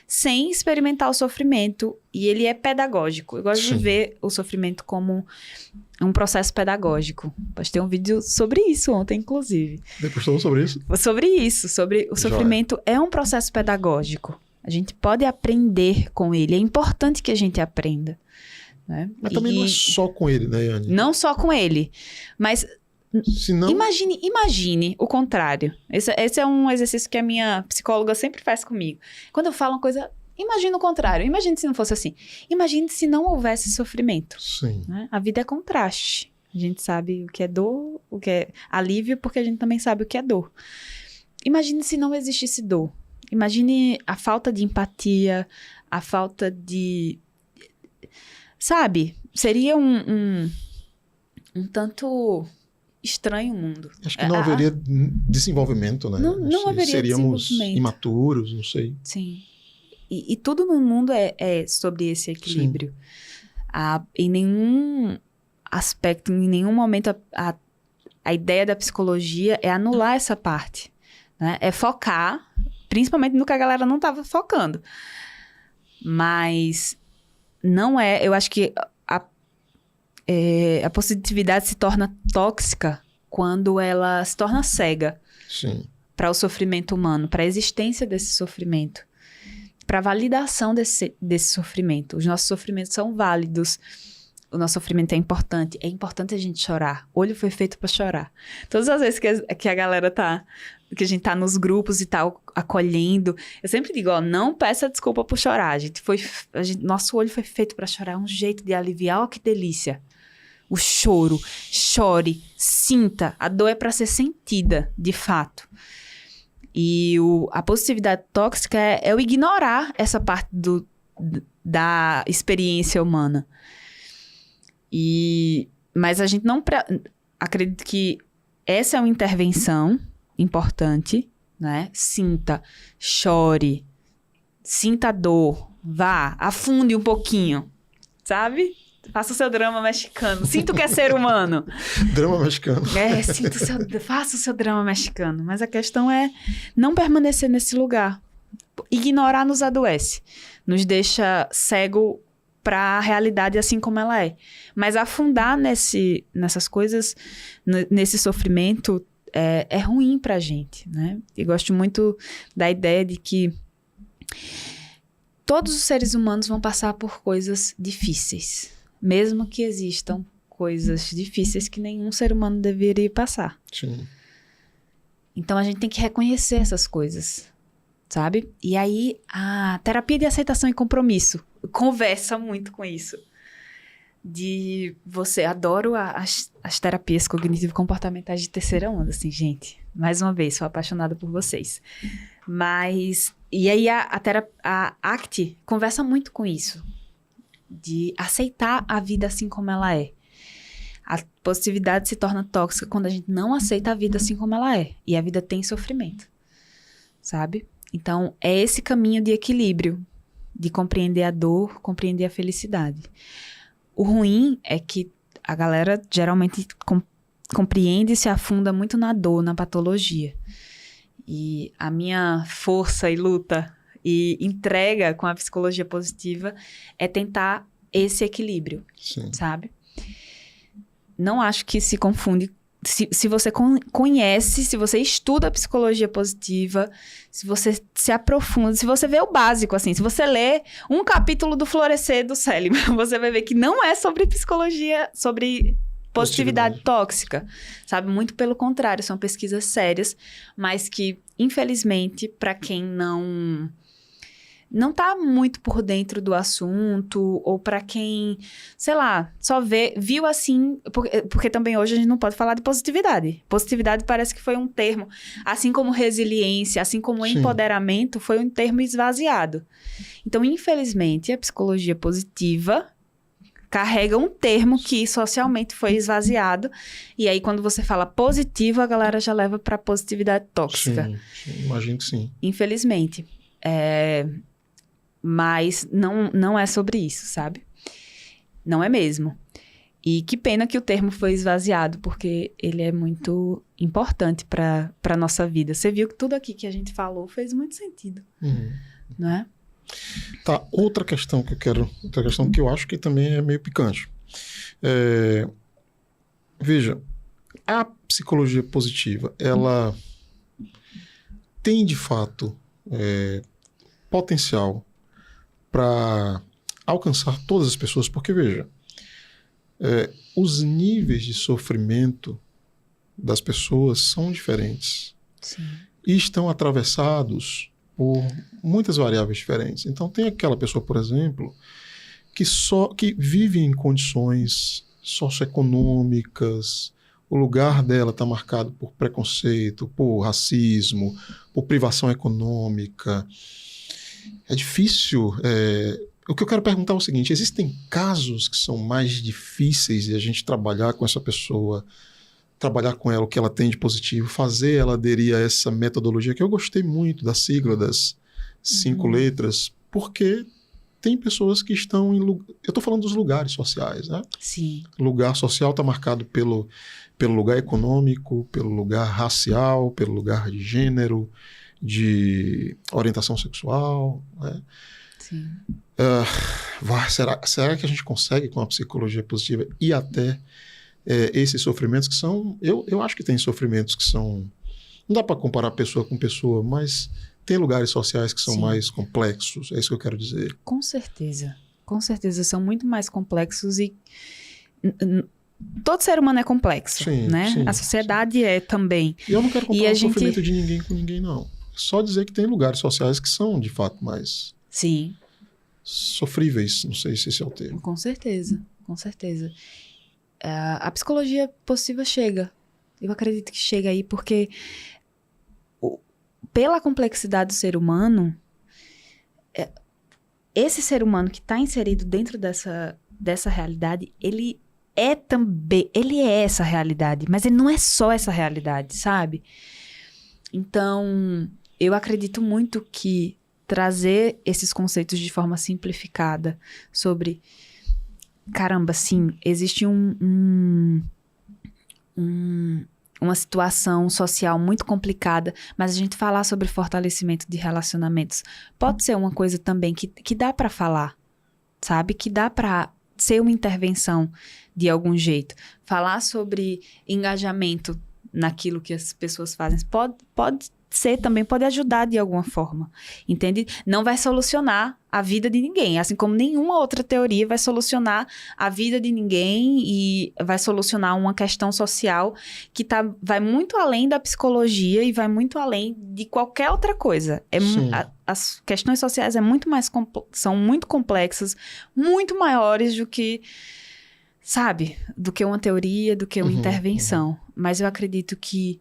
sem experimentar o sofrimento. E ele é pedagógico. Eu gosto de ver o sofrimento como um processo pedagógico. Postei um vídeo sobre isso ontem, inclusive.
Você postou sobre isso?
Sobre o sofrimento é um processo pedagógico. A gente pode aprender com ele. É importante que a gente aprenda. Né?
Mas também não é só com ele, né, Yane?
Não só com ele. Mas
senão...
imagine o contrário. Esse é um exercício que a minha psicóloga sempre faz comigo. Quando eu falo uma coisa, imagine o contrário. Imagine se não fosse assim. Imagine se não houvesse sofrimento.
Sim.
Né? A vida é contraste. A gente sabe o que é dor, o que é alívio, porque a gente também sabe o que é dor. Imagine se não existisse dor. Imagine a falta de empatia, a falta de... Sabe? Seria um tanto estranho o mundo.
Acho que não haveria desenvolvimento, né?
Não haveria
seríamos
desenvolvimento.
Imaturos, não sei.
Sim. E tudo no mundo é sobre esse equilíbrio. Em nenhum aspecto, em nenhum momento, a ideia da psicologia é anular essa parte. Né? É focar, principalmente no que a galera não estava focando. Mas não é... Eu acho que a positividade se torna tóxica quando ela se torna cega para o sofrimento humano, para a existência desse sofrimento, para a validação desse sofrimento. Os nossos sofrimentos são válidos, o nosso sofrimento é importante a gente chorar. O olho foi feito para chorar. Todas as vezes que a galera que a gente tá nos grupos e tal, acolhendo, eu sempre digo, não peça desculpa por chorar. Nosso olho foi feito para chorar, é um jeito de aliviar, ó, que delícia. O choro, chore, sinta. A dor é para ser sentida, de fato. E a positividade tóxica é o ignorar essa parte da experiência humana. Mas a gente não... Acredito que essa é uma intervenção importante, né? Sinta, chore, sinta a dor, vá, afunde um pouquinho, sabe? Faça o seu drama mexicano. Sinta o que é ser humano.
Drama mexicano.
Faça o seu drama mexicano. Mas a questão é não permanecer nesse lugar. Ignorar nos adoece. Nos deixa cego para a realidade assim como ela é. Mas afundar nessas coisas, nesse sofrimento, é ruim pra gente, né? Eu gosto muito da ideia de que todos os seres humanos vão passar por coisas difíceis. Mesmo que existam coisas difíceis que nenhum ser humano deveria passar.
Sim.
Então, a gente tem que reconhecer essas coisas, sabe? E aí, a terapia de aceitação e compromisso conversa muito com isso. Adoro as terapias cognitivo-comportamentais de terceira onda, assim, gente. Mais uma vez, sou apaixonada por vocês. E aí, a ACT conversa muito com isso. De aceitar a vida assim como ela é. A positividade se torna tóxica quando a gente não aceita a vida assim como ela é. E a vida tem sofrimento, sabe? Então, é esse caminho de equilíbrio, de compreender a dor, compreender a felicidade. O ruim é que a galera geralmente compreende e se afunda muito na dor, na patologia. E a minha força e luta e entrega com a psicologia positiva é tentar esse equilíbrio, sabe? Não acho que se confunde. Se você conhece, se você estuda a psicologia positiva, se você se aprofunda, se você vê o básico, assim, se você lê um capítulo do Florescer do Seligman, você vai ver que não é sobre psicologia, sobre positividade tóxica, sabe? Muito pelo contrário, são pesquisas sérias, mas que, infelizmente, para quem não tá muito por dentro do assunto, ou para quem, sei lá, só viu assim, porque também hoje a gente não pode falar de positividade. Positividade parece que foi um termo, assim como resiliência, assim como empoderamento, foi um termo esvaziado. Então, infelizmente, a psicologia positiva carrega um termo que socialmente foi esvaziado, e aí quando você fala positivo, a galera já leva para positividade tóxica.
Sim, imagino que sim.
Infelizmente. Mas não é sobre isso, sabe? Não é mesmo. E que pena que o termo foi esvaziado, porque ele é muito importante para a nossa vida. Você viu que tudo aqui que a gente falou fez muito sentido, não é?
Tá, outra questão que eu acho que também é meio picante. Veja, a psicologia positiva, ela tem de fato potencial para alcançar todas as pessoas, porque veja, os níveis de sofrimento das pessoas são diferentes.
Sim.
E estão atravessados por muitas variáveis diferentes. Então tem aquela pessoa, por exemplo, que vive em condições socioeconômicas, o lugar dela está marcado por preconceito, por racismo, por privação econômica. É difícil. O que eu quero perguntar é o seguinte: existem casos que são mais difíceis de a gente trabalhar com essa pessoa, trabalhar com ela o que ela tem de positivo, fazer ela aderir a essa metodologia, que eu gostei muito da sigla das 5 letras, porque tem pessoas que estão em... Eu estou falando dos lugares sociais, né?
Sim.
O lugar social está marcado pelo lugar econômico, pelo lugar racial, pelo lugar de gênero, de orientação sexual, né?
Sim.
Será que a gente consegue, com a psicologia positiva, ir até esses sofrimentos que são... Eu acho que tem sofrimentos que são... Não dá para comparar pessoa com pessoa, mas tem lugares sociais que são
Sim.
mais complexos. É isso que eu quero dizer.
Com certeza. Com certeza. São muito mais complexos e... Todo ser humano é complexo,
Sim,
né?
sim,
A sociedade é também.
E eu não quero comparar o
gente...
sofrimento de ninguém com ninguém, não. Só dizer que tem lugares sociais que são, de fato, mais...
Sim.
Sofríveis. Não sei se esse é o termo.
Com certeza. Com certeza. A psicologia positiva chega. Eu acredito que chega aí porque pela complexidade do ser humano, esse ser humano que está inserido dentro dessa realidade, ele é essa realidade, mas ele não é só essa realidade, sabe? Então, eu acredito muito que trazer esses conceitos de forma simplificada sobre... Caramba, sim, existe uma situação social muito complicada, mas a gente falar sobre fortalecimento de relacionamentos pode ser uma coisa também que dá para falar, sabe? Que dá para ser uma intervenção de algum jeito. Falar sobre engajamento naquilo que as pessoas fazem pode ser também, pode ajudar de alguma forma, entende? Não vai solucionar a vida de ninguém, assim como nenhuma outra teoria vai solucionar a vida de ninguém e vai solucionar uma questão social que vai muito além da psicologia e vai muito além de qualquer outra coisa. As questões sociais são muito complexas, muito maiores do que, sabe, do que uma teoria, do que uma intervenção. Mas eu acredito que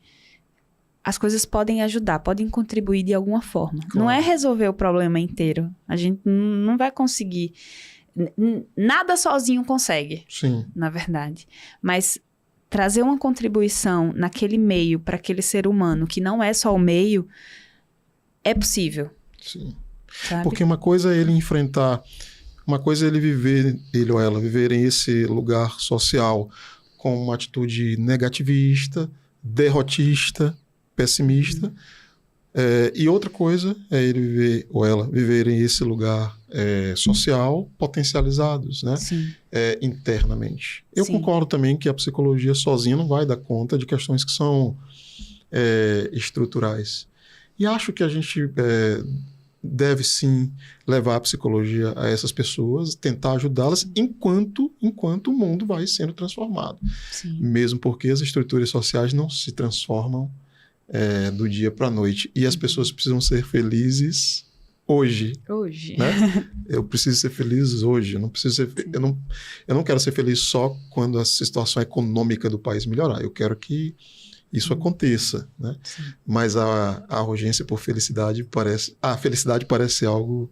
as coisas podem ajudar, podem contribuir de alguma forma. Claro. Não é resolver o problema inteiro. A gente não vai conseguir. Nada sozinho consegue,
Sim.
Na verdade. Mas trazer uma contribuição naquele meio para aquele ser humano, que não é só o meio, é possível.
Sim.
Sabe?
Porque uma coisa é ele enfrentar, uma coisa é ele ou ela viverem esse lugar social com uma atitude negativista, derrotista, pessimista, e outra coisa é ele ou ela viverem esse lugar social potencializados, né? Internamente. Eu concordo também que a psicologia sozinha não vai dar conta de questões que são estruturais. E acho que a gente deve sim levar a psicologia a essas pessoas, tentar ajudá-las enquanto o mundo vai sendo transformado.
Sim.
Mesmo porque as estruturas sociais não se transformam do dia para a noite. E as pessoas precisam ser felizes hoje.
Hoje.
Né? Eu preciso ser feliz hoje. Eu não quero ser feliz só quando a situação econômica do país melhorar. Eu quero que isso aconteça. Né? Mas a urgência por felicidade parece... A felicidade parece algo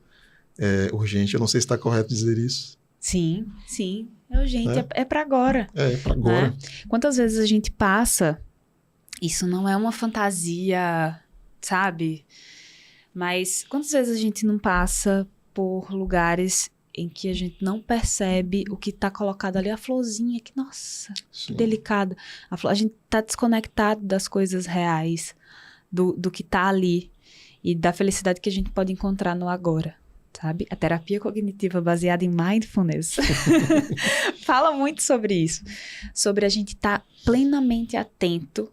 urgente. Eu não sei se está correto dizer isso.
Sim, sim. É urgente. É para agora.
É para agora.
Né? Quantas vezes a gente passa... Isso não é uma fantasia, sabe? Mas quantas vezes a gente não passa por lugares em que a gente não percebe o que está colocado ali, a florzinha, que nossa, que delicada. A gente está desconectado das coisas reais, do que está ali e da felicidade que a gente pode encontrar no agora, sabe? A terapia cognitiva baseada em mindfulness fala muito sobre isso, sobre a gente estar plenamente atento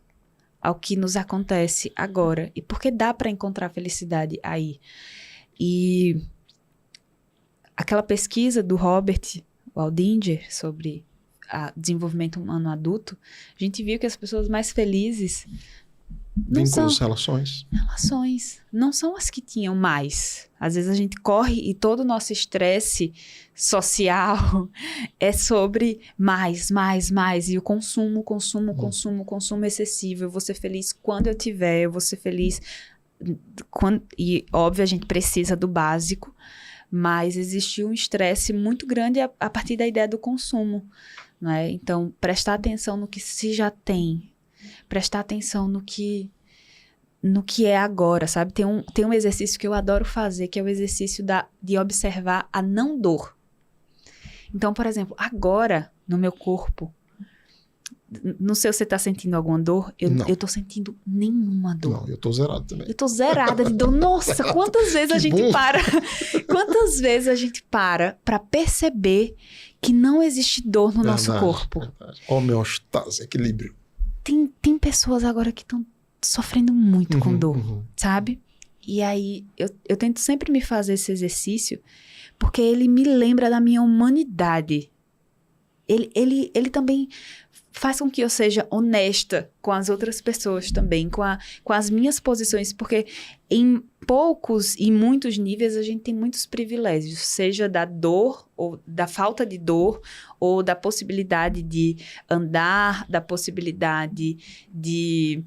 ao que nos acontece agora e porque dá para encontrar felicidade aí. E aquela pesquisa do Robert Waldinger sobre desenvolvimento humano adulto, a gente viu que as pessoas mais felizes
Vínculos, relações,
não são as que tinham mais. Às vezes a gente corre e todo o nosso estresse social é sobre mais. E o consumo excessivo. Eu vou ser feliz quando eu tiver, eu vou ser feliz quando... E, óbvio, a gente precisa do básico, mas existe um estresse muito grande a partir da ideia do consumo, né? Então, prestar atenção no que se já tem, prestar atenção no que é agora, sabe? Tem um exercício que eu adoro fazer, que é o exercício de observar a não dor. Então, por exemplo, agora, no meu corpo, não sei se você tá sentindo alguma dor, eu tô sentindo nenhuma dor.
Não, eu tô zerado também.
Eu tô zerada de dor. Nossa, quantas vezes a gente para? Quantas vezes a gente para perceber que não existe dor no nosso corpo?
Verdade. Homeostase, equilíbrio.
Tem pessoas agora que estão sofrendo muito com dor, sabe? E aí, eu tento sempre me fazer esse exercício, porque ele me lembra da minha humanidade. Ele também faz com que eu seja honesta com as outras pessoas também, com as minhas posições, porque em poucos e muitos níveis a gente tem muitos privilégios, seja da dor, ou da falta de dor, ou da possibilidade de andar, da possibilidade de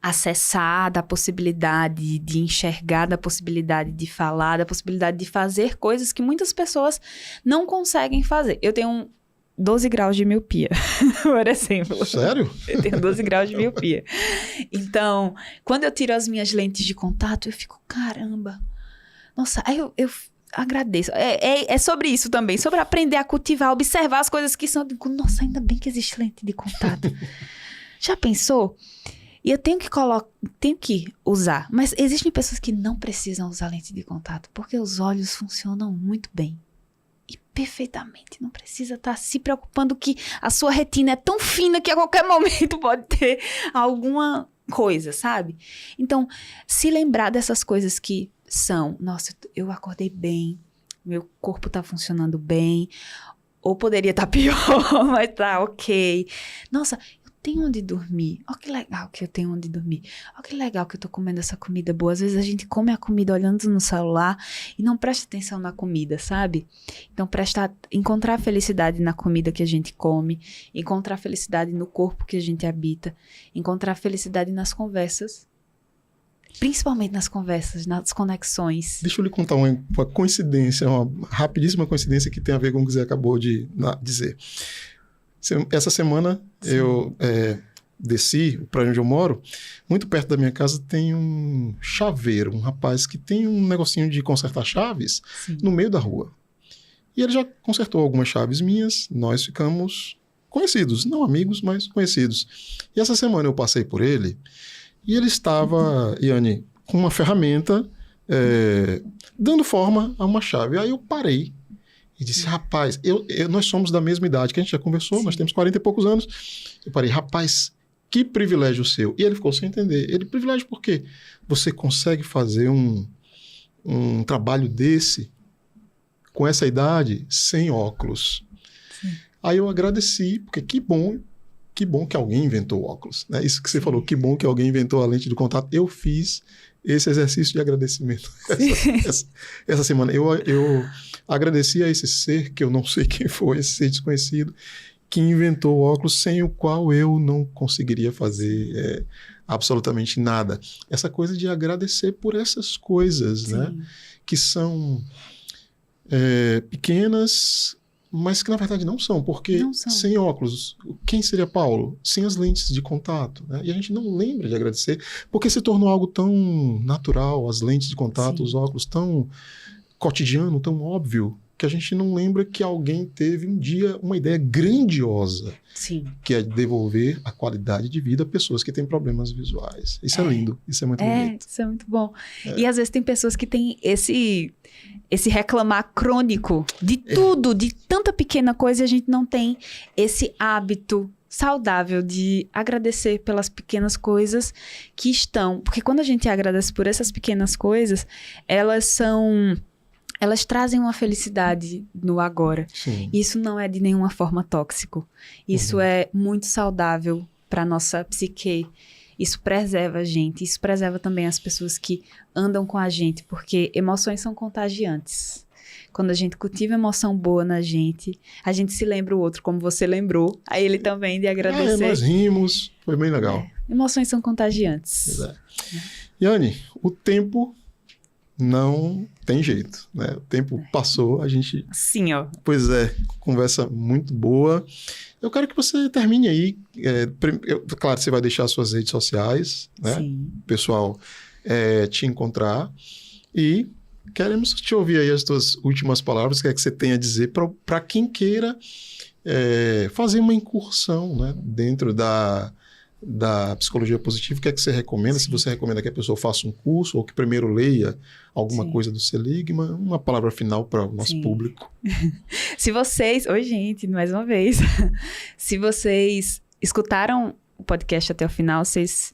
acessar, da possibilidade de enxergar, da possibilidade de falar, da possibilidade de fazer coisas que muitas pessoas não conseguem fazer. Eu tenho 12 graus de miopia, por exemplo.
Sério?
Eu tenho 12 graus de miopia. Então, quando eu tiro as minhas lentes de contato, eu fico, caramba. Nossa, aí eu agradeço. É sobre isso também, sobre aprender a cultivar, observar as coisas que são... Nossa, ainda bem que existe lente de contato. Já pensou? E eu tenho que usar. Mas existem pessoas que não precisam usar lente de contato, porque os olhos funcionam muito bem. E perfeitamente. Não precisa estar se preocupando que a sua retina é tão fina que a qualquer momento pode ter alguma coisa, sabe? Então, se lembrar dessas coisas que são... Nossa, eu acordei bem, meu corpo tá funcionando bem, ou poderia estar pior, mas tá ok. Nossa... Tenho onde dormir. Olha que legal que eu tenho onde dormir. Olha que legal que eu tô comendo essa comida boa. Às vezes a gente come a comida olhando no celular e não presta atenção na comida, sabe? Então, encontrar felicidade na comida que a gente come, encontrar felicidade no corpo que a gente habita, encontrar felicidade nas conversas, principalmente nas conversas, nas conexões.
Deixa eu lhe contar uma coincidência, uma rapidíssima coincidência que tem a ver com o que você acabou de dizer. Essa semana eu desci para onde eu moro, muito perto da minha casa tem um chaveiro, um rapaz que tem um negocinho de consertar chaves no meio da rua. E ele já consertou algumas chaves minhas, nós ficamos conhecidos, não amigos, mas conhecidos. E essa semana eu passei por ele e ele estava, Yane, com uma ferramenta dando forma a uma chave. Aí eu parei. E disse, rapaz, nós somos da mesma idade, que a gente já conversou, nós temos 40 e poucos anos. Eu parei, rapaz, que privilégio seu. E ele ficou sem entender. Ele, privilégio por quê? Você consegue fazer um trabalho desse, com essa idade, sem óculos. Sim. Aí eu agradeci, porque que bom que alguém inventou óculos. Né? Isso que você falou, que bom que alguém inventou a lente de contato. Eu fiz esse exercício de agradecimento essa semana. Eu agradeci a esse ser, que eu não sei quem foi, esse ser desconhecido, que inventou o óculos sem o qual eu não conseguiria fazer absolutamente nada. Essa coisa de agradecer por essas coisas, né? Que são pequenas, mas que na verdade não são, porque sem óculos, quem seria Paulo? Sem as lentes de contato, né? E a gente não lembra de agradecer, porque se tornou algo tão natural, as lentes de contato, os óculos, tão cotidiano, tão óbvio, que a gente não lembra que alguém teve um dia uma ideia grandiosa,
Sim.
que é devolver a qualidade de vida a pessoas que têm problemas visuais. Isso é lindo, isso é muito bonito.
Isso é muito bom. E às vezes tem pessoas que têm esse reclamar crônico de tudo, de tanta pequena coisa, e a gente não tem esse hábito saudável de agradecer pelas pequenas coisas que estão. Porque quando a gente agradece por essas pequenas coisas, elas trazem uma felicidade no agora.
Sim.
Isso não é de nenhuma forma tóxico. Isso é muito saudável para nossa psique. Isso preserva a gente. Isso preserva também as pessoas que andam com a gente, porque emoções são contagiantes. Quando a gente cultiva emoção boa na gente, a gente se lembra o outro, como você lembrou, a ele também, de agradecer.
Nós rimos, foi bem legal.
Emoções são contagiantes.
Yane, o tempo não tem jeito, né? O tempo passou, a gente...
Sim, ó.
Pois é, conversa muito boa. Eu quero que você termine aí. Claro, você vai deixar suas redes sociais, né?
Sim.
O pessoal te encontrar. E queremos te ouvir aí as tuas últimas palavras, o que é que você tem a dizer para quem queira fazer uma incursão, né? Dentro da psicologia positiva. O que é que você recomenda? Sim. Se você recomenda que a pessoa faça um curso ou que primeiro leia alguma coisa do Seligman, uma palavra final para o nosso público.
Se vocês... Oi, gente, mais uma vez. Se vocês escutaram o podcast até o final, vocês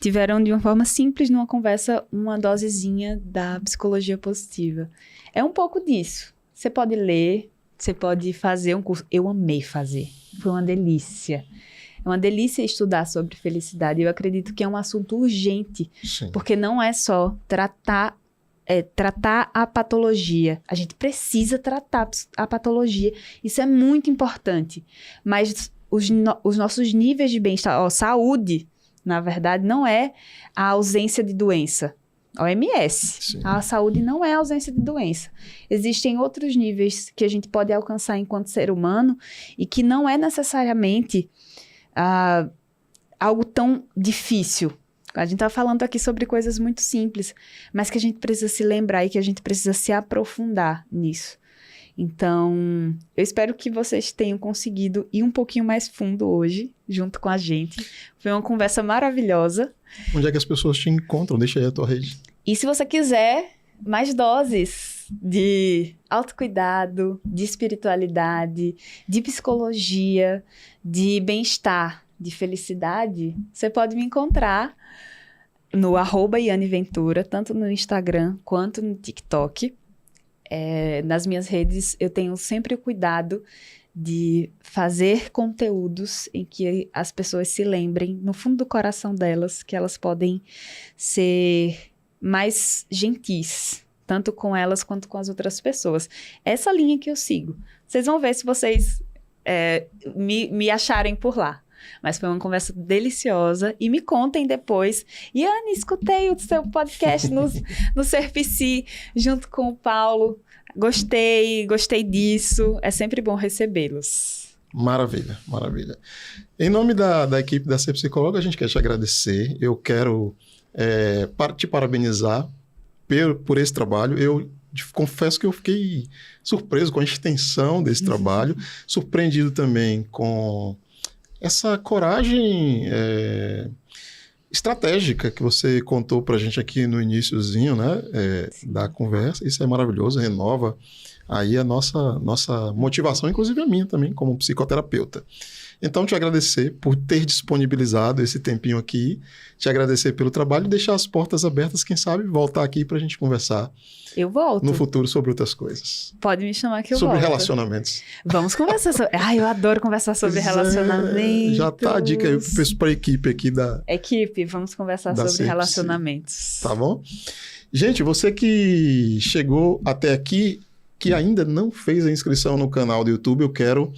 tiveram de uma forma simples, numa conversa, uma dosezinha da psicologia positiva. É um pouco disso. Você pode ler, você pode fazer um curso. Eu amei fazer. Foi uma delícia. É uma delícia estudar sobre felicidade. Eu acredito que é um assunto urgente.
Sim. Porque
não é só tratar a patologia. A gente precisa tratar a patologia. Isso é muito importante. Mas os nossos níveis de bem-estar, saúde, na verdade, não é a ausência de doença. OMS. Sim. A saúde não é a ausência de doença. Existem outros níveis que a gente pode alcançar enquanto ser humano e que não é necessariamente algo tão difícil. A gente está falando aqui sobre coisas muito simples, mas que a gente precisa se lembrar e que a gente precisa se aprofundar nisso. Então, eu espero que vocês tenham conseguido ir um pouquinho mais fundo hoje, junto com a gente. Foi uma conversa maravilhosa.
Onde é que as pessoas te encontram? Deixa aí a tua rede.
E se você quiser mais doses de autocuidado, de espiritualidade, de psicologia, de bem-estar, de felicidade, você pode me encontrar no @YaneVentura, tanto no Instagram quanto no TikTok. Nas minhas redes, eu tenho sempre o cuidado de fazer conteúdos em que as pessoas se lembrem, no fundo do coração delas, que elas podem ser mais gentis, tanto com elas quanto com as outras pessoas. Essa linha que eu sigo. Vocês vão ver se vocês me acharem por lá. Mas foi uma conversa deliciosa. E me contem depois. Yane, escutei o seu podcast no SerPsi, junto com o Paulo. Gostei disso. É sempre bom recebê-los.
Maravilha, maravilha. Em nome da equipe da Ser Psicóloga, a gente quer te agradecer. Eu quero te parabenizar por esse trabalho. Eu confesso que eu fiquei surpreso com a extensão desse trabalho. Surpreendido também com essa coragem estratégica que você contou para a gente aqui no iniciozinho, né, da conversa. Isso é maravilhoso, renova aí a nossa motivação, inclusive a minha também, como psicoterapeuta. Então, te agradecer por ter disponibilizado esse tempinho aqui, te agradecer pelo trabalho e deixar as portas abertas, quem sabe, voltar aqui para a gente conversar.
Eu volto.
No futuro sobre outras coisas.
Pode me chamar que eu
volto.
Sobre
relacionamentos.
Vamos conversar sobre... eu adoro conversar sobre relacionamentos.
Já tá a dica aí para a equipe aqui da...
Equipe, vamos conversar sobre relacionamentos.
Tá bom? Gente, você que chegou até aqui, que ainda não fez a inscrição no canal do YouTube, eu quero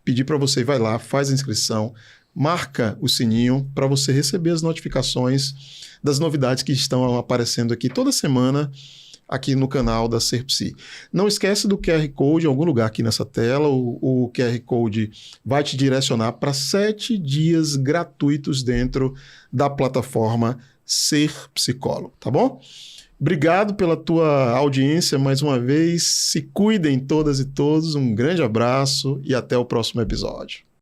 pedir para você, vai lá, faz a inscrição, marca o sininho para você receber as notificações das novidades que estão aparecendo aqui toda semana, aqui no canal da SerPsi. Não esquece do QR Code em algum lugar aqui nessa tela. O QR Code vai te direcionar para 7 dias gratuitos dentro da plataforma ser psicólogo, tá bom? Obrigado pela tua audiência mais uma vez. Se cuidem todas e todos. Um grande abraço e até o próximo episódio.